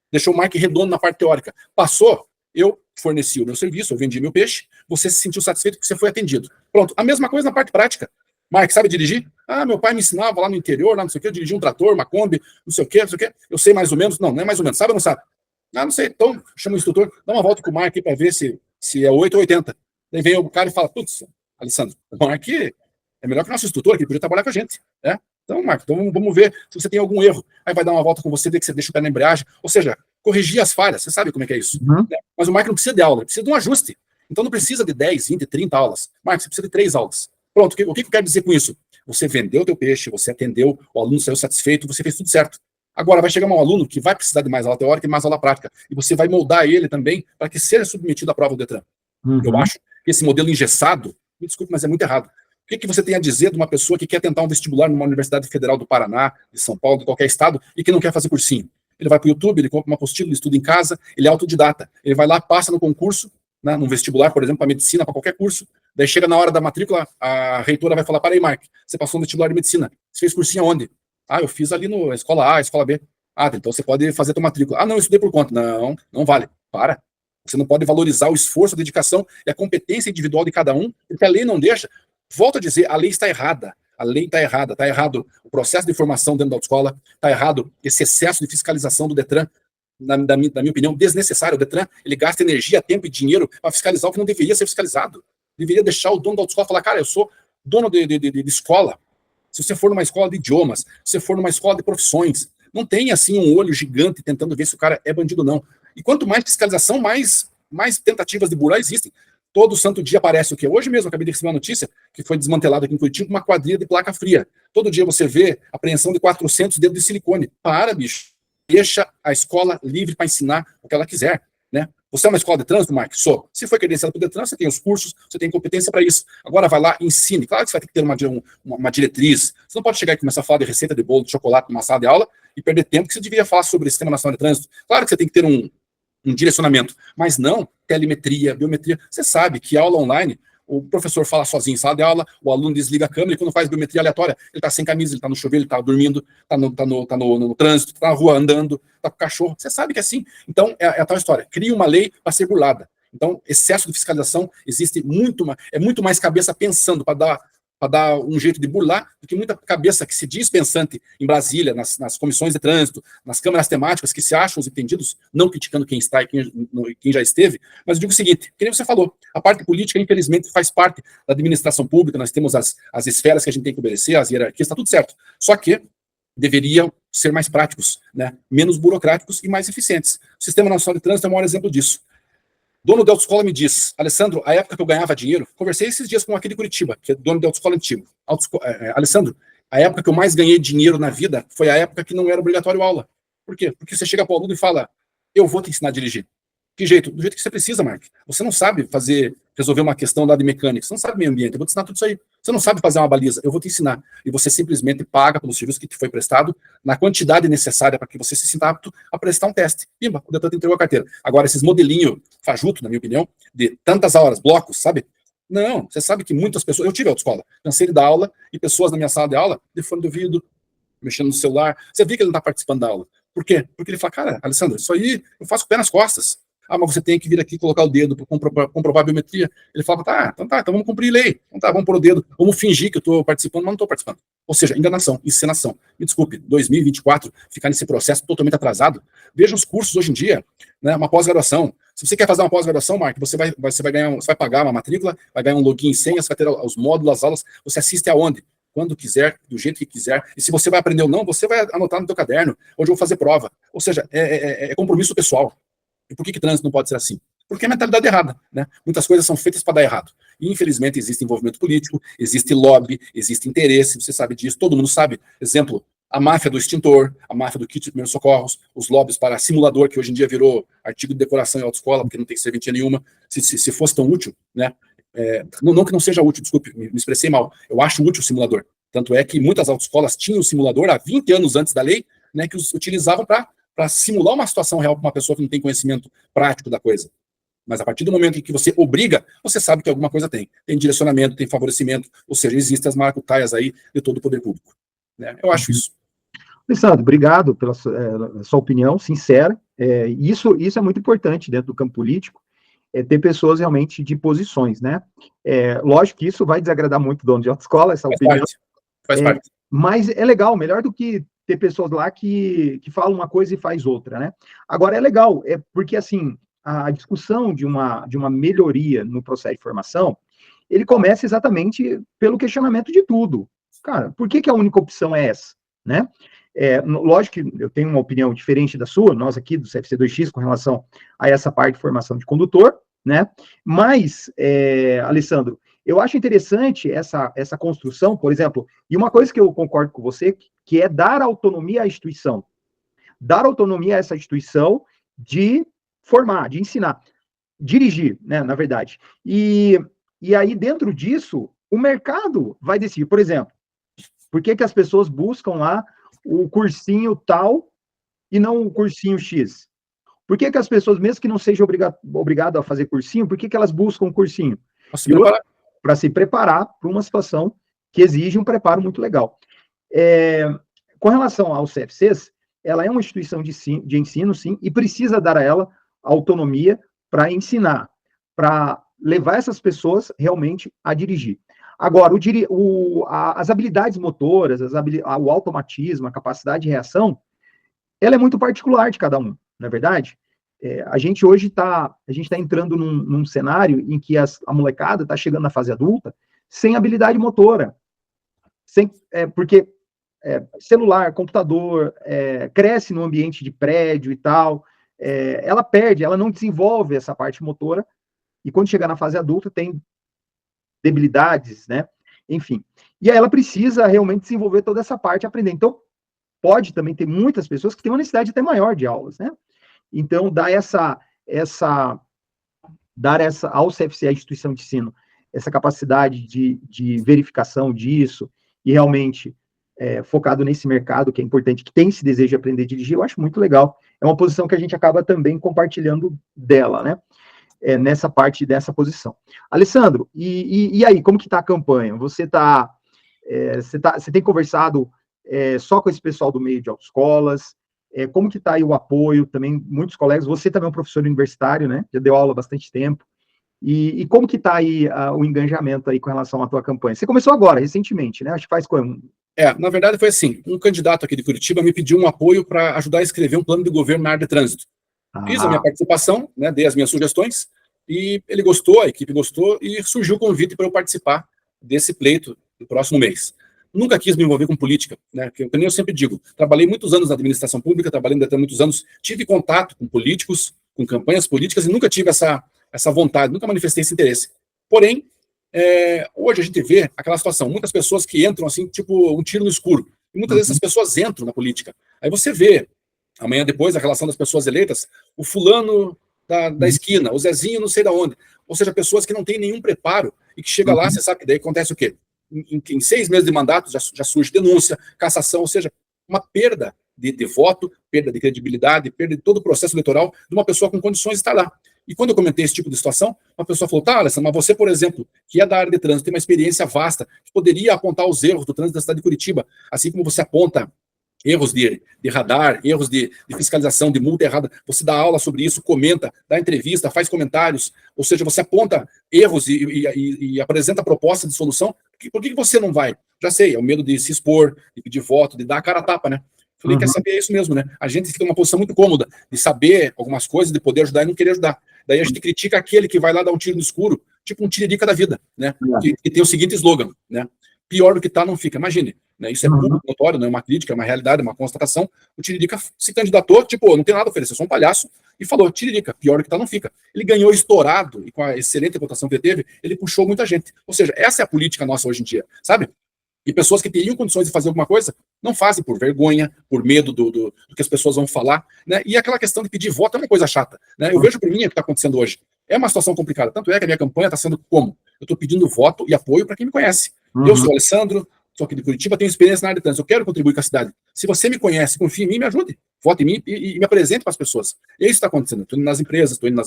Deixou o Mark redondo na parte teórica. Passou, eu forneci o meu serviço, eu vendi meu peixe, você se sentiu satisfeito porque você foi atendido. Pronto. A mesma coisa na parte prática. Mark, sabe dirigir? Meu pai me ensinava lá no interior, lá não sei o quê, eu dirigi um trator, uma Kombi, não sei o quê. Eu sei mais ou menos. Não é mais ou menos. Sabe ou não sabe? Não sei. Então, chama o instrutor, dá uma volta com o Mark para ver se é 8 ou 80. Daí vem o cara e fala: putz, Alessandro, o Mark é melhor que o nosso instrutor, que ele podia trabalhar com a gente, né? Então, Mark, vamos ver se você tem algum erro. Aí vai dar uma volta com você, ver que você deixa o pé na embreagem. Ou seja, corrigir as falhas. Você sabe como é que é isso. Né? Mas o Mark não precisa de aula, ele precisa de um ajuste. Então não precisa de 10, 20, 30 aulas. Mark, você precisa de 3 aulas. Pronto, o que eu quero dizer com isso? Você vendeu o teu peixe, você atendeu, o aluno saiu satisfeito, você fez tudo certo. Agora vai chegar um aluno que vai precisar de mais aula teórica e mais aula prática. E você vai moldar ele também para que seja submetido à prova do Detran. Eu acho que esse modelo engessado, me desculpe, mas é muito errado. O que você tem a dizer de uma pessoa que quer tentar um vestibular numa Universidade Federal do Paraná, de São Paulo, de qualquer estado, e que não quer fazer cursinho? Ele vai para o YouTube, ele compra uma apostila, ele estuda em casa, ele é autodidata. Ele vai lá, passa no concurso, né, num vestibular, por exemplo, para medicina, para qualquer curso. Daí chega na hora da matrícula, a reitora vai falar: para aí, Mark, você passou no vestibular de medicina. Você fez cursinho aonde? Eu fiz ali na escola A, escola B. Então você pode fazer a tua matrícula. Não, eu estudei por conta. Não vale. Para. Você não pode valorizar o esforço, a dedicação e a competência individual de cada um, porque a lei não deixa. Volto a dizer, a lei está errada. A lei está errada. Está errado o processo de formação dentro da autoescola, está errado esse excesso de fiscalização do Detran, na minha opinião, desnecessário. O Detran, ele gasta energia, tempo e dinheiro para fiscalizar o que não deveria ser fiscalizado. Deveria deixar o dono da autoescola falar, cara, eu sou dono de escola. Se você for numa escola de idiomas, se você for numa escola de profissões, não tem, assim, um olho gigante tentando ver se o cara é bandido ou não. E quanto mais fiscalização, mais tentativas de burlar existem. Todo santo dia aparece o quê? Hoje mesmo, eu acabei de receber uma notícia que foi desmantelada aqui em Curitiba uma quadrilha de placa fria. Todo dia você vê apreensão de 400 dedos de silicone. Para, bicho. Deixa a escola livre para ensinar o que ela quiser, né? Você é uma escola de trânsito, Mark? Sou. Se foi credenciado para o Detran, você tem os cursos, você tem competência para isso. Agora vai lá e ensine. Claro que você vai ter que ter uma diretriz. Você não pode chegar e começar a falar de receita de bolo, de chocolate numa sala de aula e perder tempo que você deveria falar sobre o Sistema Nacional de Trânsito. Claro que você tem que ter um direcionamento, mas não telemetria, biometria. Você sabe que aula online, o professor fala sozinho em sala de aula, o aluno desliga a câmera e quando faz biometria aleatória, ele está sem camisa, ele está no chuveiro, ele está dormindo, está no trânsito, está na rua andando, está com o cachorro. Você sabe que é assim. Então, é a tal história. Cria uma lei para ser burlada. Então, excesso de fiscalização existe muito mais cabeça pensando para dar um jeito de burlar do que muita cabeça que se diz pensante em Brasília, nas comissões de trânsito, nas câmaras temáticas, que se acham os entendidos, não criticando quem está e quem já esteve, mas eu digo o seguinte, que nem você falou, a parte política, infelizmente, faz parte da administração pública, nós temos as esferas que a gente tem que obedecer, as hierarquias, está tudo certo, só que deveriam ser mais práticos, né? Menos burocráticos e mais eficientes. O Sistema Nacional de Trânsito é o maior exemplo disso. Dono de autoescola me diz, Alessandro, a época que eu ganhava dinheiro, conversei esses dias com aquele de Curitiba, que é dono de autoescola antigo. Alessandro, a época que eu mais ganhei dinheiro na vida foi a época que não era obrigatório aula. Por quê? Porque você chega para o aluno e fala, eu vou te ensinar a dirigir. Que jeito? Do jeito que você precisa, Mark. Você não sabe resolver uma questão lá de mecânica, você não sabe meio ambiente, eu vou te ensinar tudo isso aí. Você não sabe fazer uma baliza, eu vou te ensinar. E você simplesmente paga pelo serviço que te foi prestado na quantidade necessária para que você se sinta apto a prestar um teste. Pimba, o Detran te entregou a carteira. Agora, esses modelinhos fajuto, na minha opinião, de tantas horas, blocos, sabe? Não, você sabe que muitas pessoas... Eu tive autoescola, cansei de dar aula, e pessoas na minha sala de aula, de fone de ouvido, mexendo no celular. Você vê que ele não está participando da aula. Por quê? Porque ele fala, cara, Alessandro, isso aí eu faço com o pé nas costas. Ah, mas você tem que vir aqui colocar o dedo para comprovar a biometria. Ele falava, então vamos cumprir lei. Então tá, vamos pôr o dedo, vamos fingir que eu estou participando, mas não estou participando. Ou seja, enganação, encenação. Me desculpe, 2024, ficar nesse processo totalmente atrasado. Veja os cursos hoje em dia, né, uma pós-graduação. Se você quer fazer uma pós-graduação, Mark, você vai pagar uma matrícula, vai ganhar um login e senha, você vai ter os módulos, as aulas, você assiste aonde? Quando quiser, do jeito que quiser. E se você vai aprender ou não, você vai anotar no teu caderno, onde eu vou fazer prova. Ou seja, é compromisso pessoal. E por que trânsito não pode ser assim? Porque é a mentalidade errada, né? Muitas coisas são feitas para dar errado. E, infelizmente, existe envolvimento político, existe lobby, existe interesse, você sabe disso, todo mundo sabe. Exemplo, a máfia do extintor, a máfia do kit de primeiros socorros, os lobbies para simulador, que hoje em dia virou artigo de decoração em autoescola, porque não tem serventia nenhuma, se fosse tão útil, né? Não que não seja útil, desculpe, me expressei mal. Eu acho útil o simulador. Tanto é que muitas autoescolas tinham o simulador há 20 anos antes da lei, né, que os utilizavam para simular uma situação real para uma pessoa que não tem conhecimento prático da coisa. Mas a partir do momento em que você obriga, você sabe que alguma coisa tem. Tem direcionamento, tem favorecimento, ou seja, existem as maracutaias aí de todo o poder público. Né? Eu acho isso.
Alessandro, obrigado pela sua opinião sincera. Isso é muito importante dentro do campo político, ter pessoas realmente de posições, né? Lógico que isso vai desagradar muito o dono de autoescola, essa opinião.
Faz parte.
Mas é legal, melhor do que ter pessoas lá que falam uma coisa e faz outra, né? Agora, é legal, porque, assim, a discussão de uma melhoria no processo de formação, ele começa exatamente pelo questionamento de tudo. Cara, por que a única opção é essa, né? Lógico que eu tenho uma opinião diferente da sua, nós aqui do CFC2X, com relação a essa parte de formação de condutor, né? Mas, Alessandro, eu acho interessante essa construção, por exemplo, e uma coisa que eu concordo com você, que é dar autonomia à instituição. Dar autonomia a essa instituição de formar, de ensinar, dirigir, né, na verdade. E aí, dentro disso, o mercado vai decidir. Por exemplo, por que as pessoas buscam lá o cursinho tal e não o cursinho X? Por que as pessoas, mesmo que não sejam obrigado a fazer cursinho, por que elas buscam um cursinho? Para se preparar para uma situação que exige um preparo muito legal. Com relação aos CFCs, ela é uma instituição de ensino, sim, e precisa dar a ela autonomia para ensinar, para levar essas pessoas realmente a dirigir. Agora, as habilidades motoras, o automatismo, a capacidade de reação, ela é muito particular de cada um, não é verdade? A gente hoje está entrando num cenário em que a molecada está chegando na fase adulta sem habilidade motora, porque celular, computador, cresce no ambiente de prédio e tal, ela perde, ela não desenvolve essa parte motora, e quando chegar na fase adulta tem debilidades, né? Enfim. E aí ela precisa realmente desenvolver toda essa parte e aprender. Então, pode também ter muitas pessoas que têm uma necessidade até maior de aulas, né? Então, dar ao CFC, a instituição de ensino, essa capacidade de verificação disso, e realmente focado nesse mercado, que é importante, que tem esse desejo de aprender a dirigir, eu acho muito legal. É uma posição que a gente acaba também compartilhando dela, né? Nessa parte dessa posição. Alessandro, e aí, como que está a campanha? Você tem conversado só com esse pessoal do meio de autoescolas? Como que está aí o apoio? Também, muitos colegas, você também é um professor universitário, né? Já deu aula há bastante tempo. E como que está aí o engajamento aí com relação à tua campanha? Você começou agora, recentemente, né? Acho que faz como?
Na verdade foi assim, um candidato aqui de Curitiba me pediu um apoio para ajudar a escrever um plano de governo na área de trânsito. Fiz a minha participação, né, dei as minhas sugestões, e ele gostou, a equipe gostou, e surgiu o convite para eu participar desse pleito do próximo mês. Nunca quis me envolver com política, né, que eu sempre digo, trabalhei muitos anos na administração pública, trabalhei em Detran muitos anos, tive contato com políticos, com campanhas políticas, e nunca tive essa vontade, nunca manifestei esse interesse. Porém, hoje a gente vê aquela situação, muitas pessoas que entram assim, tipo um tiro no escuro, e muitas vezes essas pessoas entram na política. Aí você vê, amanhã depois, a relação das pessoas eleitas, o fulano da esquina, o Zezinho não sei da onde, ou seja, pessoas que não têm nenhum preparo, e que chega lá, você sabe que daí acontece o quê? Em 6 meses de mandato já surge denúncia, cassação, ou seja, uma perda de voto, perda de credibilidade, perda de todo o processo eleitoral de uma pessoa com condições de estar lá. E quando eu comentei esse tipo de situação, uma pessoa falou, tá, Alessandro, mas você, por exemplo, que é da área de trânsito, tem uma experiência vasta, que poderia apontar os erros do trânsito da cidade de Curitiba, assim como você aponta erros de radar, erros de fiscalização, de multa errada, você dá aula sobre isso, comenta, dá entrevista, faz comentários, ou seja, você aponta erros e apresenta proposta de solução. Por que você não vai? Já sei, é o medo de se expor, de pedir voto, de dar a cara a tapa, né? Falei, quer saber, é isso mesmo, né? A gente fica numa posição muito cômoda de saber algumas coisas, de poder ajudar e não querer ajudar. Daí a gente critica aquele que vai lá dar um tiro no escuro, tipo um tiririca da vida, né? Que tem o seguinte slogan, né? Pior do que tá, não fica. Imagine, né? Isso é público, notório, não é uma crítica, é uma realidade, é uma constatação. O Tiririca se candidatou, tipo, não tem nada a oferecer, sou um palhaço, e falou, Tiririca, pior do que tá, não fica. Ele ganhou estourado, e com a excelente votação que ele teve, ele puxou muita gente. Ou seja, essa é a política nossa hoje em dia, sabe? E pessoas que teriam condições de fazer alguma coisa, não fazem por vergonha, por medo do que as pessoas vão falar, né? E aquela questão de pedir voto é uma coisa chata, né? Eu vejo por mim o que está acontecendo hoje. É uma situação complicada. Tanto é que a minha campanha está sendo como? Eu estou pedindo voto e apoio para quem me conhece. Eu sou o Alessandro, sou aqui de Curitiba, tenho experiência na área de trânsito, eu quero contribuir com a cidade. Se você me conhece, confia em mim, me ajude. Vote em mim e me apresente para as pessoas. E é isso que está acontecendo. Estou indo nas empresas, estou indo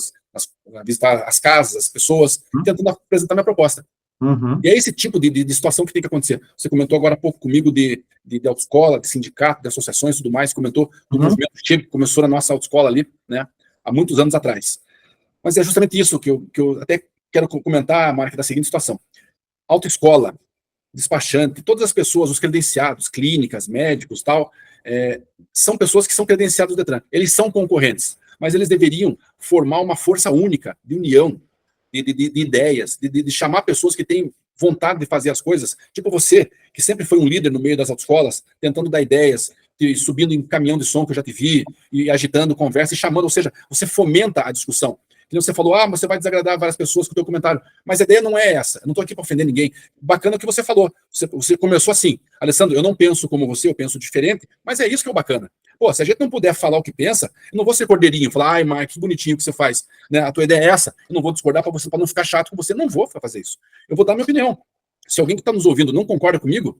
visitar as casas, as pessoas, tentando apresentar minha proposta. E é esse tipo de situação que tem que acontecer. Você comentou agora há pouco comigo de autoescola, de sindicato, de associações e tudo mais, comentou do movimento que começou na nossa autoescola ali, né, há muitos anos atrás. Mas é justamente isso que eu até quero comentar, Marca, da seguinte situação. Autoescola, despachante, todas as pessoas, os credenciados, clínicas, médicos, tal, são pessoas que são credenciados do Detran. Eles são concorrentes, mas eles deveriam formar uma força única, de união, de ideias, de chamar pessoas que têm vontade de fazer as coisas, tipo você, que sempre foi um líder no meio das autoescolas, tentando dar ideias, subindo em caminhão de som que eu já te vi, e agitando conversa e chamando, ou seja, você fomenta a discussão. Que você falou, você vai desagradar várias pessoas com o teu comentário, mas a ideia não é essa, eu não estou aqui para ofender ninguém. Bacana o que você falou, você começou assim, Alessandro, eu não penso como você, eu penso diferente, mas é isso que é o bacana. Pô, se a gente não puder falar o que pensa, eu não vou ser cordeirinho, falar, ai, Mark, que bonitinho que você faz, né? A tua ideia é essa, eu não vou discordar para você, para não ficar chato com você, não vou fazer isso. Eu vou dar minha opinião. Se alguém que está nos ouvindo não concorda comigo,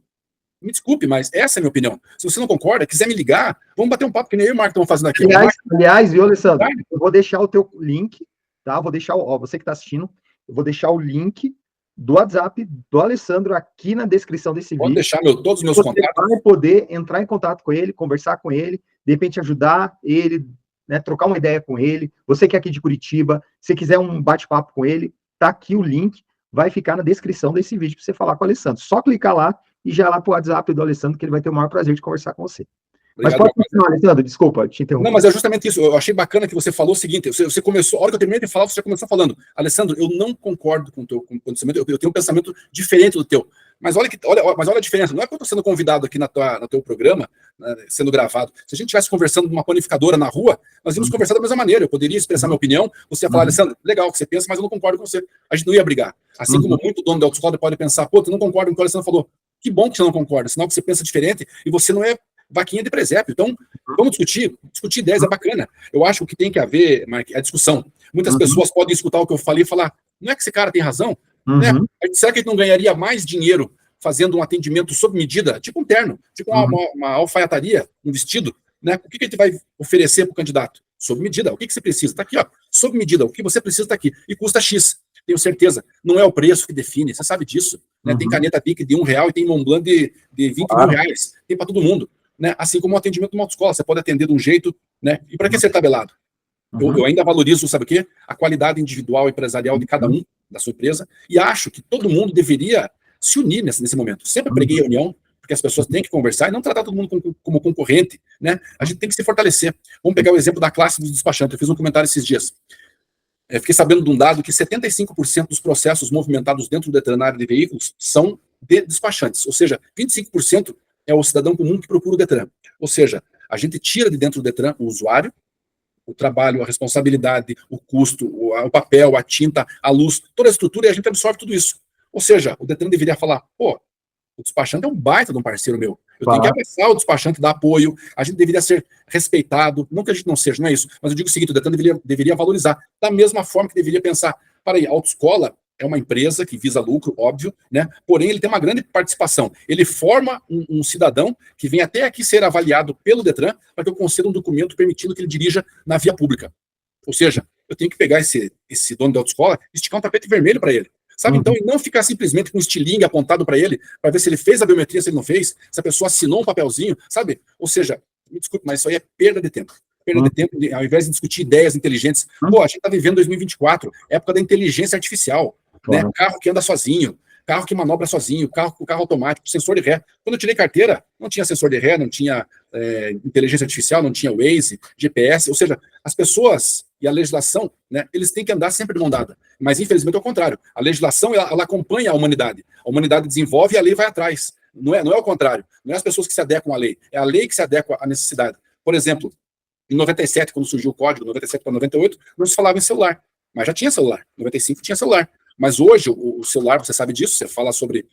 me desculpe, mas essa é a minha opinião. Se você não concorda, quiser me ligar, vamos bater um papo, que nem eu e o Mark estamos fazendo aqui.
Aliás, viu, Alessandro, eu vou deixar o teu link, tá? Vou deixar, você que está assistindo, eu vou deixar o link do WhatsApp do Alessandro aqui na descrição desse vídeo.
Pode deixar todos os meus contatos.
Você vai poder entrar em contato com ele, conversar com ele, de repente ajudar ele, né, trocar uma ideia com ele, você que é aqui de Curitiba, se quiser um bate-papo com ele, tá aqui o link, vai ficar na descrição desse vídeo para você falar com o Alessandro. Só clicar lá e já lá para o WhatsApp do Alessandro, que ele vai ter o maior prazer de conversar com você. Obrigado, mas pode continuar, Alessandro, desculpa, te interromper.
Não, mas é justamente isso. Eu achei bacana que você falou o seguinte, você começou, a hora que eu terminei de falar, você já começou falando, Alessandro, eu não concordo com o teu pensamento, eu tenho um pensamento diferente do teu. Mas olha a diferença, não é que eu estou sendo convidado aqui no teu programa, né, sendo gravado. Se a gente estivesse conversando numa panificadora na rua, nós íamos conversar da mesma maneira, eu poderia expressar minha opinião, você ia falar, Alessandro, legal o que você pensa, mas eu não concordo com você. A gente não ia brigar. Assim como muito dono da autoescola pode pensar, pô, tu não concorda com o que o Alessandro falou. Que bom que você não concorda, sinal que você pensa diferente e você não é vaquinha de presépio. Então, vamos discutir ideias é bacana. Eu acho que o que tem que haver, Mark, é a discussão. Muitas pessoas podem escutar o que eu falei e falar, não é que esse cara tem razão? Né? Será que ele não ganharia mais dinheiro fazendo um atendimento sob medida, tipo um terno, tipo uma alfaiataria, um vestido? Né? O que a gente vai oferecer para o candidato? Sob medida. O que você precisa? Está aqui, ó. Sob medida. O que você precisa está aqui. E custa X. Tenho certeza. Não é o preço que define. Você sabe disso. Né? Tem caneta Bic de R$1 e tem Montblanc de 20 mil reais. Tem para todo mundo. Né? Assim como o atendimento de uma autoescola, você pode atender de um jeito, né? E para que ser tabelado? Eu ainda valorizo, sabe o quê? A qualidade individual e empresarial de cada um, da sua empresa, e acho que todo mundo deveria se unir nesse momento. Sempre preguei a união, porque as pessoas têm que conversar e não tratar todo mundo como concorrente, né? A gente tem que se fortalecer. Vamos pegar o exemplo da classe dos despachantes. Eu fiz um comentário esses dias. Fiquei sabendo de um dado que 75% dos processos movimentados dentro do Detran na área de veículos são de despachantes, ou seja, 25% é o cidadão comum que procura o Detran. Ou seja, a gente tira de dentro do Detran o usuário, o trabalho, a responsabilidade, o custo, o papel, a tinta, a luz, toda a estrutura, e a gente absorve tudo isso. Ou seja, o Detran deveria falar, pô, o despachante é um baita de um parceiro meu. Eu tenho que abraçar o despachante, dar apoio, a gente deveria ser respeitado, não que a gente não seja, não é isso, mas eu digo o seguinte, o Detran deveria valorizar, da mesma forma que deveria pensar, para aí, a autoescola é uma empresa que visa lucro, óbvio, né? Porém, ele tem uma grande participação. Ele forma um cidadão que vem até aqui ser avaliado pelo Detran para que eu conceda um documento permitindo que ele dirija na via pública. Ou seja, eu tenho que pegar esse dono da autoescola e esticar um tapete vermelho para ele. Sabe? Então, e não ficar simplesmente com um estilingue apontado para ele, para ver se ele fez a biometria, se ele não fez, se a pessoa assinou um papelzinho, sabe? Ou seja, me desculpe, mas isso aí é perda de tempo. Perda de tempo, ao invés de discutir ideias inteligentes. Pô, a gente está vivendo 2024, época da inteligência artificial. Né? Carro que anda sozinho, carro que manobra sozinho, carro automático, sensor de ré. Quando eu tirei carteira, não tinha sensor de ré, não tinha inteligência artificial, não tinha Waze, GPS, ou seja, as pessoas e a legislação, né, eles têm que andar sempre de mão dada. Mas, infelizmente, é o contrário. A legislação, ela acompanha a humanidade. A humanidade desenvolve e a lei vai atrás. Não é o contrário. Não é as pessoas que se adequam à lei. É a lei que se adequa à necessidade. Por exemplo, em 97, quando surgiu o código, 97 para 98, não se falava em celular. Mas já tinha celular. 95 tinha celular. Mas hoje, o celular, você sabe disso, você fala sobre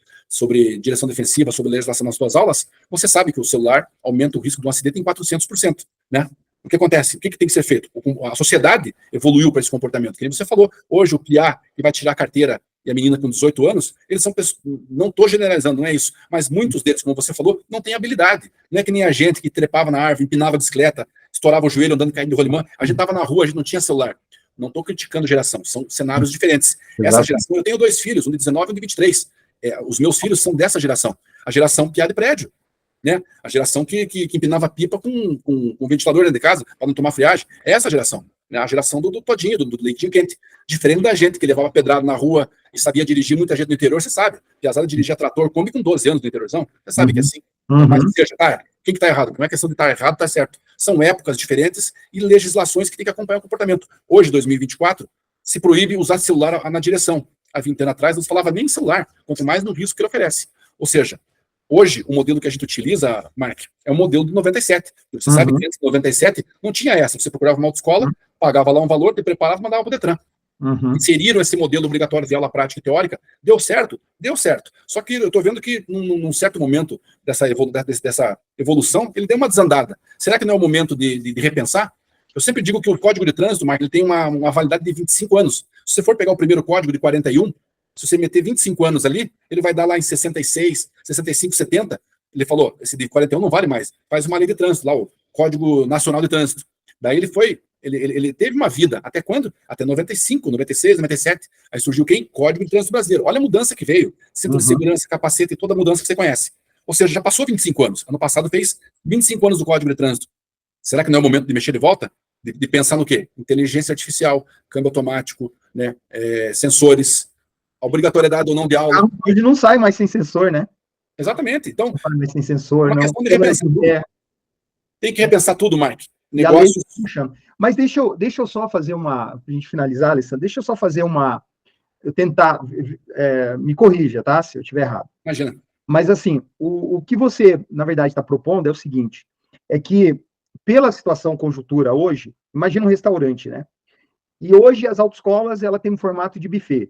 direção defensiva, sobre legislação nas suas aulas, você sabe que o celular aumenta o risco de um acidente em 400%, né? O que acontece? O que tem que ser feito? A sociedade evoluiu para esse comportamento. Que você falou, hoje o PIA, que vai tirar a carteira, e a menina com 18 anos, eles são pessoas, não estou generalizando, não é isso, mas muitos deles, como você falou, não têm habilidade. Não é que nem a gente que trepava na árvore, empinava a bicicleta, estourava o joelho andando caindo de rolimã. A gente estava na rua, a gente não tinha celular. Não estou criticando geração, são cenários diferentes. Essa geração, eu tenho 2 filhos, um de 19 e um de 23. Os meus filhos são dessa geração. A geração piada de prédio. Né? A geração que empinava pipa com ventilador dentro de casa, para não tomar friagem. É essa geração. Né? A geração do todinho, do leitinho quente. Diferente da gente que levava pedrada na rua e sabia dirigir, muita gente no interior, você sabe. Piazada dirigia trator, Kombi com 12 anos no interiorzão. Você sabe que é assim. Mas, ou seja, quem que está errado? Não é questão de estar errado, está certo. São épocas diferentes e legislações que tem que acompanhar o comportamento. Hoje, 2024, se proíbe usar celular na direção. Há 20 anos atrás, não se falava nem em celular, quanto mais no risco que ele oferece. Ou seja, hoje, o modelo que a gente utiliza, Mark, é o modelo de 97. Você sabe que antes de 97 não tinha essa. Você procurava uma autoescola, pagava lá um valor, te preparava e mandava para o Detran. Inseriram esse modelo obrigatório de aula prática e teórica. Deu certo? Deu certo. Só que eu estou vendo que, num certo momento dessa evolução, ele deu uma desandada. Será que não é o momento de repensar? Eu sempre digo que o Código de Trânsito, Mark, ele tem uma validade de 25 anos. Se você for pegar o primeiro código de 41, se você meter 25 anos ali, ele vai dar lá em 66, 65, 70. Ele falou, esse de 41 não vale mais. Faz uma lei de trânsito, lá o Código Nacional de Trânsito. Daí ele teve uma vida, até quando? Até 95, 96, 97. Aí surgiu quem? Código de Trânsito Brasileiro. Olha a mudança que veio. Cinto de segurança, capacete e toda a mudança que você conhece. Ou seja, já passou 25 anos. Ano passado fez 25 anos do Código de Trânsito. Será que não é o momento de mexer de volta? de pensar no quê? Inteligência artificial, câmbio automático, né, sensores, obrigatoriedade ou não de aula.
Hoje não sai mais sem sensor, né?
Exatamente. Então,
Não sai mais sem sensor,
uma
não.
questão de repensar tudo. Tem que repensar tudo, Mark. Negócios.
Mas deixa eu só fazer pra gente finalizar, Alessandro, deixa eu só fazer eu tentar, me corrija, tá? Se eu estiver errado.
Imagina.
Mas, assim, o que você, na verdade, está propondo é o seguinte, é que, pela situação conjuntura hoje, imagina um restaurante, né? E hoje as autoescolas, ela tem um formato de buffet.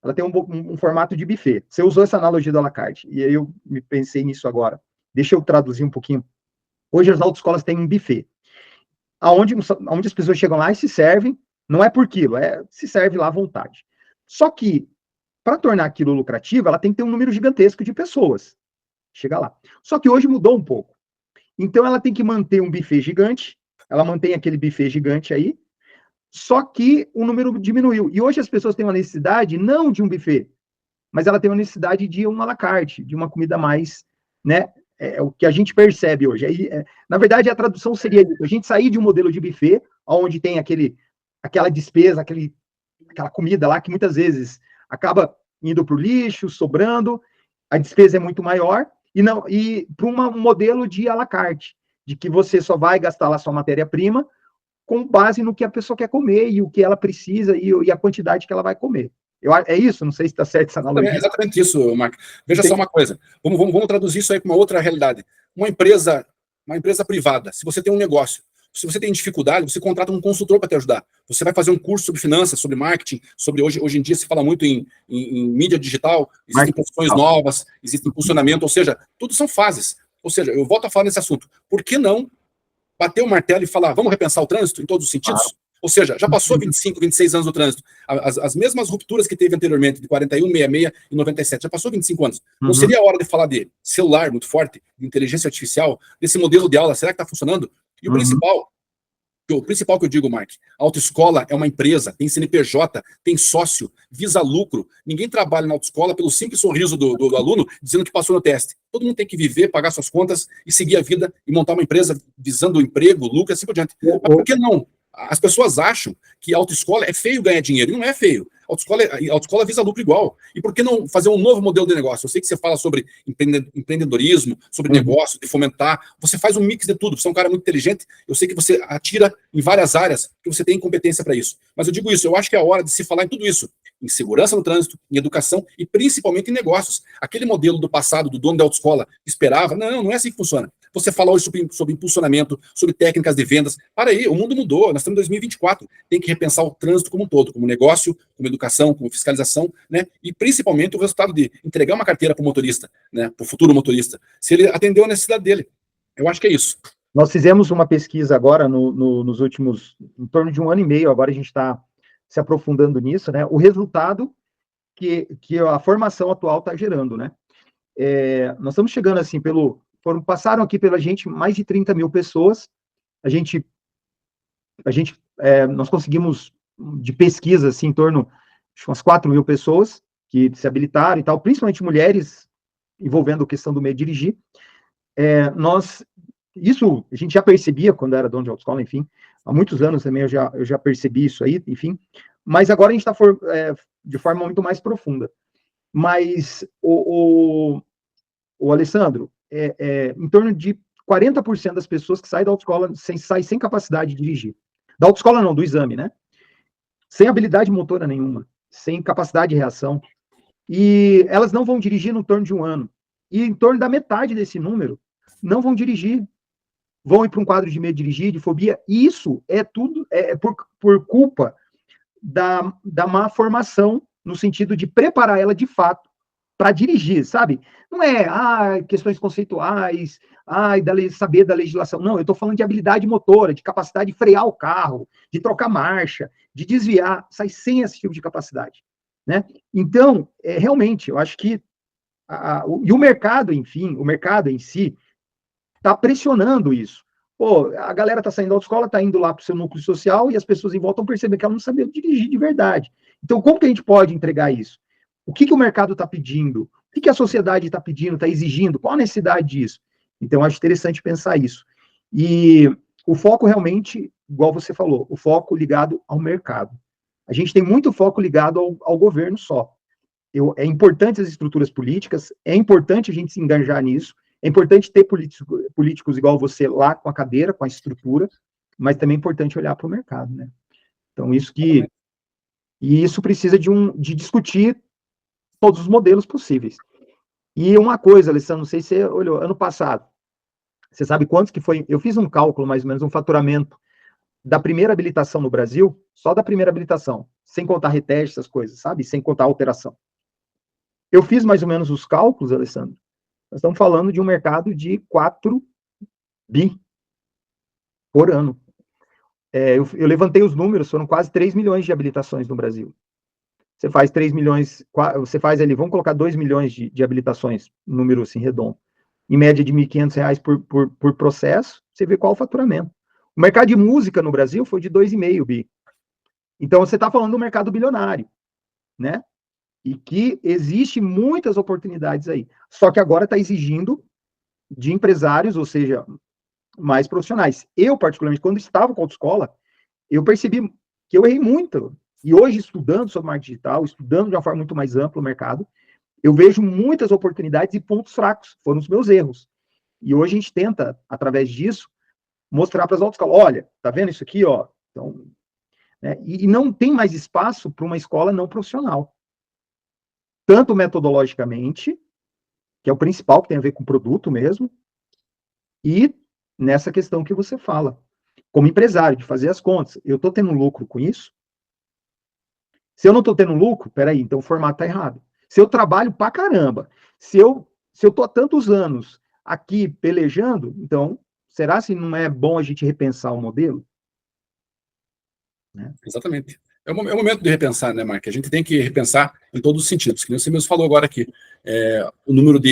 Ela tem um formato de buffet. Você usou essa analogia do à la carte, e aí eu me pensei nisso agora. Deixa eu traduzir um pouquinho. Hoje as autoescolas têm um buffet, onde as pessoas chegam lá e se servem, não é por quilo, se serve lá à vontade. Só que, para tornar aquilo lucrativo, ela tem que ter um número gigantesco de pessoas. Chega lá. Só que hoje mudou um pouco. Então, ela tem que manter um buffet gigante, ela mantém aquele buffet gigante aí, só que o número diminuiu. E hoje as pessoas têm uma necessidade não de um buffet, mas ela tem uma necessidade de um à la carte, de uma comida mais, né? É o que a gente percebe hoje. Na verdade, a tradução seria a gente sair de um modelo de buffet, onde tem aquela despesa, aquela comida lá que muitas vezes acaba indo para o lixo, sobrando, a despesa é muito maior, e para um modelo de à la carte, de que você só vai gastar lá sua matéria-prima com base no que a pessoa quer comer e o que ela precisa e a quantidade que ela vai comer. É isso? Não sei se está certo essa analogia.
É exatamente isso, Mark. Veja só uma coisa. Vamos traduzir isso aí para uma outra realidade. Uma empresa privada, se você tem um negócio, se você tem dificuldade, você contrata um consultor para te ajudar. Você vai fazer um curso sobre finanças, sobre marketing, sobre hoje em dia se fala muito em mídia digital, existem profissões novas, existe impulsionamento, ou seja, tudo são fases. Ou seja, eu volto a falar nesse assunto. Por que não bater o martelo e falar, vamos repensar o trânsito em todos os sentidos? Ou seja, já passou 25, 26 anos do trânsito. As mesmas rupturas que teve anteriormente, de 41, 66 e 97, já passou 25 anos. Não seria a hora de falar de celular muito forte, de inteligência artificial, desse modelo de aula, será que está funcionando? E o principal que eu digo, Mark, a autoescola é uma empresa, tem CNPJ, tem sócio, visa lucro. Ninguém trabalha na autoescola pelo simples sorriso do aluno dizendo que passou no teste. Todo mundo tem que viver, pagar suas contas e seguir a vida e montar uma empresa visando emprego, lucro e assim por diante. Mas por que não? As pessoas acham que a autoescola é feio ganhar dinheiro, e não é feio. A autoescola visa lucro igual. E por que não fazer um novo modelo de negócio? Eu sei que você fala sobre empreendedorismo, sobre negócio, de fomentar. Você faz um mix de tudo. Você é um cara muito inteligente. Eu sei que você atira em várias áreas, que você tem competência para isso. Mas eu digo isso, eu acho que é a hora de se falar em tudo isso. Em segurança no trânsito, em educação e principalmente em negócios. Aquele modelo do passado, do dono da autoescola, esperava. Não é assim que funciona. Você fala hoje sobre impulsionamento, sobre técnicas de vendas. Para aí, o mundo mudou, nós estamos em 2024. Tem que repensar o trânsito como um todo, como negócio, como educação, como fiscalização, né? E principalmente o resultado de entregar uma carteira para o motorista, né? Para o futuro motorista, se ele atendeu a necessidade dele. Eu acho que é isso.
Nós fizemos uma pesquisa agora, nos últimos, em torno de 1 ano e meio, agora a gente está se aprofundando nisso, né? O resultado que a formação atual está gerando, né? Nós estamos chegando assim passaram aqui pela gente mais de 30 mil pessoas. Nós conseguimos de pesquisa assim em torno de umas 4 mil pessoas que se habilitaram e tal, principalmente mulheres envolvendo a questão do meio de dirigir. Isso a gente já percebia quando era dono de autoescola, enfim, há muitos anos também eu já percebi isso aí, enfim, mas agora a gente está de forma muito mais profunda. Mas o Alessandro, em torno de 40% das pessoas que saem da autoescola saem sem capacidade de dirigir. Da autoescola não, do exame, né? Sem habilidade motora nenhuma, sem capacidade de reação. E elas não vão dirigir no torno de 1 ano. E em torno da metade desse número não vão dirigir. Vão ir para um quadro de medo de dirigir, de fobia. E isso é tudo por culpa da má formação, no sentido de preparar ela de fato para dirigir, sabe? Não é questões conceituais, saber da legislação. Não, eu estou falando de habilidade motora, de capacidade de frear o carro, de trocar marcha, de desviar, sai sem esse tipo de capacidade, né? Então, realmente, eu acho que e o mercado, enfim, o mercado em si está pressionando isso. Pô, a galera está saindo da autoescola, está indo lá para o seu núcleo social e as pessoas em volta vão perceber que ela não sabia dirigir de verdade. Então, como que a gente pode entregar isso? O que o mercado está pedindo? O que a sociedade está pedindo, está exigindo? Qual a necessidade disso? Então, acho interessante pensar isso. E o foco realmente igual você falou, o foco ligado ao mercado. A gente tem muito foco ligado ao governo só. É importante as estruturas políticas, é importante a gente se engajar nisso, é importante ter políticos igual você lá com a cadeira, com a estrutura, mas também é importante olhar para o mercado, né? Então, e isso precisa de discutir todos os modelos possíveis. E uma coisa, Alessandro, não sei se você olhou, ano passado, você sabe quantos que foi? Eu fiz um cálculo, mais ou menos, um faturamento da primeira habilitação no Brasil, só da primeira habilitação, sem contar reteste, essas coisas, sabe? Sem contar alteração. Eu fiz mais ou menos os cálculos, Alessandro. Nós estamos falando de um mercado de 4 bi por ano. Eu levantei os números, foram quase 3 milhões de habilitações no Brasil. Você faz 3 milhões, você faz ali, vamos colocar 2 milhões de habilitações, número assim redondo, em média de R$ 1.500 por processo, você vê qual o faturamento. O mercado de música no Brasil foi de 2,5 bi. Então, você está falando do mercado bilionário, né? E que existe muitas oportunidades aí. Só que agora está exigindo de empresários, ou seja, mais profissionais. Eu, particularmente, quando estava com a autoescola, eu percebi que eu errei muito. E hoje, estudando sobre marketing digital, estudando de uma forma muito mais ampla o mercado, eu vejo muitas oportunidades e pontos fracos. Foram os meus erros. E hoje a gente tenta, através disso, mostrar para as autoescolas, olha, tá vendo isso aqui, ó? Então, né? E não tem mais espaço para uma escola não profissional. Tanto metodologicamente, que é o principal, que tem a ver com o produto mesmo, e nessa questão que você fala, como empresário, de fazer as contas. Eu estou tendo lucro com isso? Se eu não estou tendo lucro, peraí, então o formato está errado. Se eu trabalho pra caramba, se eu estou há tantos anos aqui pelejando, então, será que não é bom a gente repensar o modelo?
Né? Exatamente. É o momento de repensar, né, Mark? A gente tem que repensar em todos os sentidos. Que nem você mesmo falou agora aqui. O número do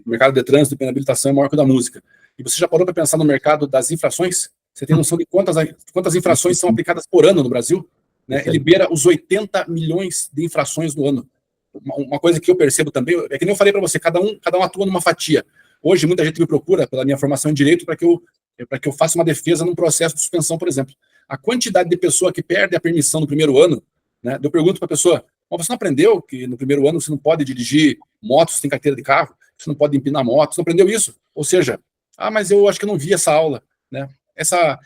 mercado de trânsito e penalização é maior que o da música. E você já parou para pensar no mercado das infrações? Você tem noção de quantas infrações são aplicadas por ano no Brasil? Né? Ele beira os 80 milhões de infrações no ano. Uma coisa que eu percebo também, é que nem eu falei para você, cada um atua numa fatia. Hoje, muita gente me procura pela minha formação em direito para que eu faça uma defesa num processo de suspensão, por exemplo. A quantidade de pessoa que perde a permissão no primeiro ano, né? Eu pergunto para a pessoa, você não aprendeu que no primeiro ano você não pode dirigir motos sem carteira de carro, você não pode empinar motos, você não aprendeu isso? Ou seja, mas eu acho que eu não vi essa aula, né? Essa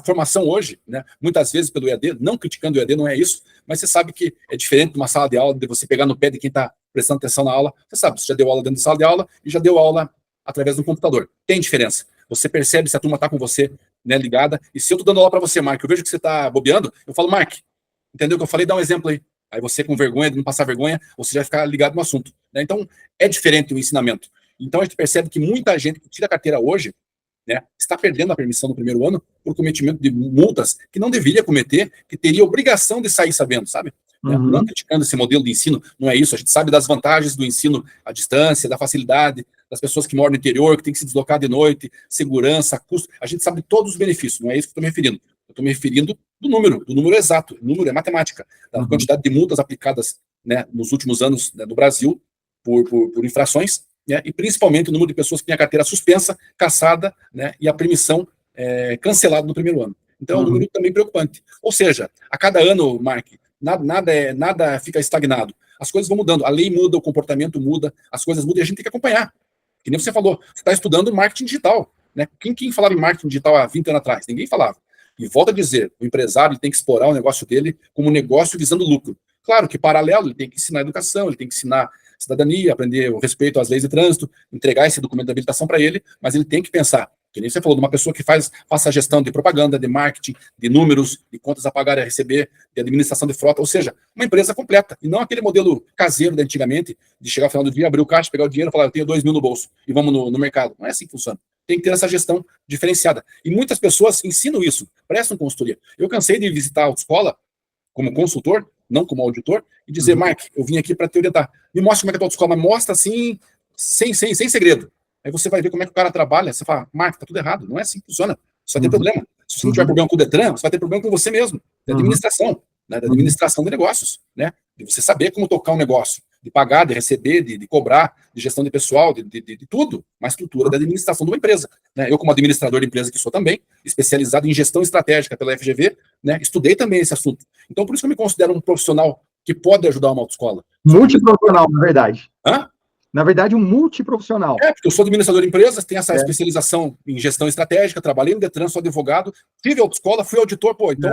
formação hoje, né, muitas vezes pelo EAD, não criticando o EAD, não é isso, mas você sabe que é diferente de uma sala de aula, de você pegar no pé de quem está prestando atenção na aula. Você sabe, você já deu aula dentro de sala de aula e já deu aula através do computador. Tem diferença. Você percebe se a turma está com você, né, ligada. E se eu estou dando aula para você, Mark, eu vejo que você está bobeando, eu falo, Mark, entendeu o que eu falei? Dá um exemplo aí. Aí você, com vergonha de não passar vergonha, você já vai ficar ligado no assunto. Né? Então, é diferente o ensinamento. Então, a gente percebe que muita gente que tira a carteira hoje, né, está perdendo a permissão no primeiro ano por cometimento de multas que não deveria cometer, que teria obrigação de sair sabendo, sabe? Uhum. Não criticando esse modelo de ensino, não é isso. A gente sabe das vantagens do ensino à distância, da facilidade, das pessoas que moram no interior, que tem que se deslocar de noite, segurança, custo. A gente sabe de todos os benefícios, não é isso que eu estou me referindo. Eu estou me referindo do número exato. O número é matemática, da quantidade de multas aplicadas, né, nos últimos anos, né, no Brasil por infrações, né, e principalmente o número de pessoas que têm a carteira suspensa, cassada, né, e a permissão cancelada no primeiro ano. Então, é um número também preocupante. Ou seja, a cada ano, Mark, nada fica estagnado. As coisas vão mudando, a lei muda, o comportamento muda, as coisas mudam e a gente tem que acompanhar. Que nem você falou, você está estudando marketing digital. Né? Quem falava em marketing digital há 20 anos atrás? Ninguém falava. E volta a dizer, o empresário tem que explorar o negócio dele como negócio visando lucro. Claro que, paralelo, ele tem que ensinar educação, ele tem que ensinar cidadania, aprender o respeito às leis de trânsito, entregar esse documento de habilitação para ele, mas ele tem que pensar, que nem você falou, de uma pessoa que faça a gestão de propaganda, de marketing, de números, de contas a pagar e a receber, de administração de frota, ou seja, uma empresa completa, e não aquele modelo caseiro de antigamente, de chegar ao final do dia, abrir o caixa, pegar o dinheiro e falar, eu tenho 2 mil no bolso, e vamos no mercado. Não é assim que funciona. Tem que ter essa gestão diferenciada. E muitas pessoas ensinam isso, prestam consultoria. Eu cansei de visitar a autoescola como consultor, não como auditor, e dizer, Mark, eu vim aqui para te orientar. Me mostra como é que é a tua autoescola, mas mostra assim, sem segredo. Aí você vai ver como é que o cara trabalha, você fala, Mark, tá tudo errado, não é assim que funciona, você vai ter problema. Se você não tiver problema com o Detran, você vai ter problema com você mesmo, da administração, né, da administração de negócios, né, de você saber como tocar um negócio. de pagar, de receber, de cobrar, de gestão de pessoal, de tudo, uma estrutura da administração de uma empresa. Né? Eu, como administrador de empresa que sou também, especializado em gestão estratégica pela FGV, né, estudei também esse assunto. Então, por isso que eu me considero um profissional que pode ajudar uma autoescola.
Multiprofissional, na verdade.
Hã?
Na verdade, um multiprofissional.
Porque eu sou administrador de empresas, tenho essa especialização em gestão estratégica, trabalhei no Detran, sou advogado, tive autoescola, fui auditor, então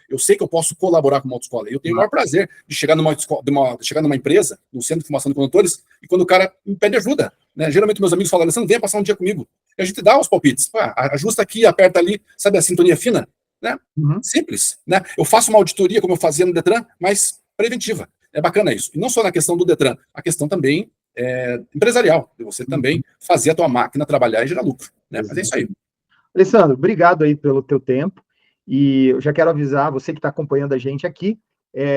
eu sei que eu posso colaborar com uma autoescola. Eu tenho o maior prazer de chegar numa empresa, no Centro de Formação de Condutores, e quando o cara me pede ajuda, né? Geralmente meus amigos falam, Alessandro, venha passar um dia comigo. E a gente dá os palpites. Ajusta aqui, aperta ali, sabe a sintonia fina? Né? Simples. Né? Eu faço uma auditoria, como eu fazia no Detran, mas preventiva. É bacana isso. E não só na questão do Detran, a questão também empresarial, de você também fazer a tua máquina trabalhar e gerar lucro. Né? Mas é isso aí.
Alessandro, obrigado aí pelo teu tempo. E eu já quero avisar você que está acompanhando a gente aqui,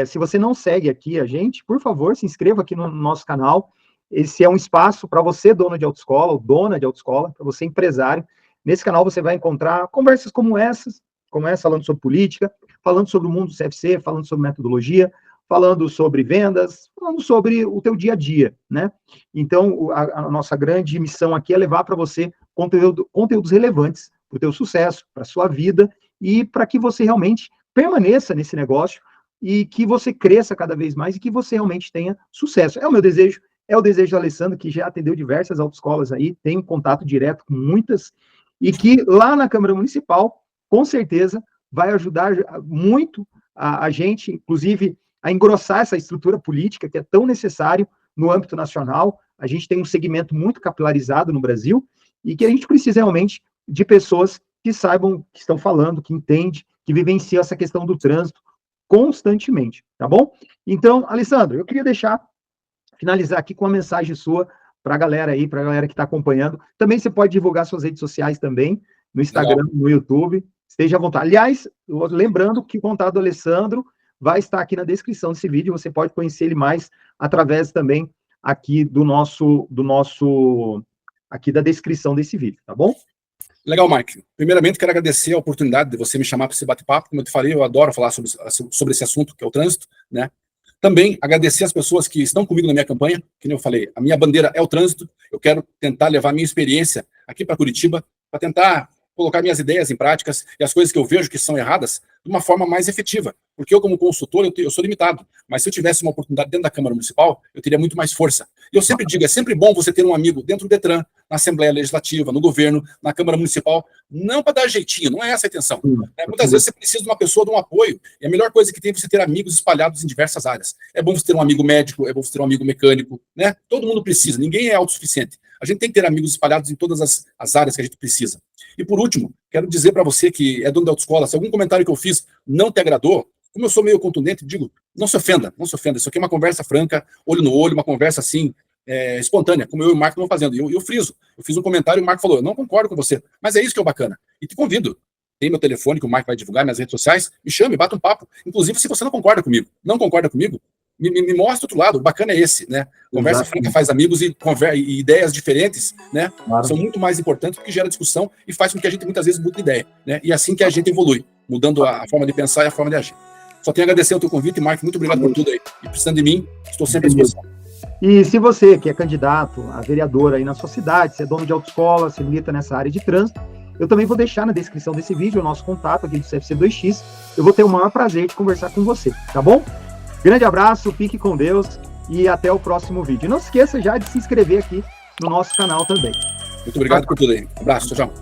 se você não segue aqui a gente, por favor, se inscreva aqui no nosso canal. Esse é um espaço para você, dono de autoescola, ou dona de autoescola, para você, empresário. Nesse canal você vai encontrar conversas como essa, falando sobre política, falando sobre o mundo do CFC, falando sobre metodologia, falando sobre vendas, falando sobre o teu dia a dia, né? Então, a nossa grande missão aqui é levar para você conteúdos relevantes para o teu sucesso, para a sua vida, e para que você realmente permaneça nesse negócio e que você cresça cada vez mais e que você realmente tenha sucesso. É o meu desejo, é o desejo do Alessandro, que já atendeu diversas autoescolas aí, tem um contato direto com muitas, e que lá na Câmara Municipal, com certeza, vai ajudar muito a gente, inclusive, a engrossar essa estrutura política que é tão necessário no âmbito nacional. A gente tem um segmento muito capilarizado no Brasil e que a gente precisa realmente de pessoas que saibam, que estão falando, que entendem, que vivenciam essa questão do trânsito constantemente, tá bom? Então, Alessandro, eu queria finalizar aqui com uma mensagem sua para a galera aí, para a galera que está acompanhando. Também você pode divulgar suas redes sociais também, no Instagram, no YouTube, esteja à vontade. Aliás, lembrando que o contato do Alessandro vai estar aqui na descrição desse vídeo, você pode conhecer ele mais através também aqui aqui da descrição desse vídeo, tá bom?
Legal, Mike. Primeiramente, quero agradecer a oportunidade de você me chamar para esse bate-papo. Como eu te falei, eu adoro falar sobre esse assunto, que é o trânsito, né? Também agradecer as pessoas que estão comigo na minha campanha, que nem eu falei, a minha bandeira é o trânsito, eu quero tentar levar a minha experiência aqui para Curitiba, para tentar colocar minhas ideias em práticas e as coisas que eu vejo que são erradas de uma forma mais efetiva. Porque eu, como consultor, eu sou limitado. Mas se eu tivesse uma oportunidade dentro da Câmara Municipal, eu teria muito mais força. E eu sempre digo, é sempre bom você ter um amigo dentro do Detran, na Assembleia Legislativa, no governo, na Câmara Municipal, não para dar jeitinho, não é essa a intenção. Muitas vezes você precisa de uma pessoa, de um apoio, e a melhor coisa que tem é você ter amigos espalhados em diversas áreas. É bom você ter um amigo médico, é bom você ter um amigo mecânico, né? Todo mundo precisa, ninguém é autossuficiente. A gente tem que ter amigos espalhados em todas as áreas que a gente precisa. E por último, quero dizer para você que é dono da autoescola, se algum comentário que eu fiz não te agradou, como eu sou meio contundente, digo, não se ofenda, não se ofenda. Isso aqui é uma conversa franca, olho no olho, uma conversa assim, espontânea, como eu e o Marco estamos fazendo. E eu friso. Eu fiz um comentário e o Marco falou, eu não concordo com você, mas é isso que é o bacana. E te convido. Tem meu telefone, que o Marco vai divulgar, minhas redes sociais, me chame, bata um papo. Inclusive, se você não concorda comigo, me mostra outro lado. O bacana é esse, né? Conversa franca faz amigos e ideias diferentes, né? Claro. São muito mais importantes porque gera discussão e faz com que a gente muitas vezes mude de ideia, né? E assim que a gente evolui, mudando a forma de pensar e a forma de agir. Só tenho a agradecer o teu convite, Marco, muito obrigado por tudo aí. E precisando de mim, estou sempre à disposição.
E se você que é candidato a vereador aí na sua cidade, se é dono de autoescola, se milita nessa área de trânsito, eu também vou deixar na descrição desse vídeo o nosso contato aqui do CFC 2X. Eu vou ter o maior prazer de conversar com você, tá bom? Grande abraço, fique com Deus e até o próximo vídeo. E não se esqueça já de se inscrever aqui no nosso canal também.
Muito obrigado por tudo aí. Um abraço, tchau.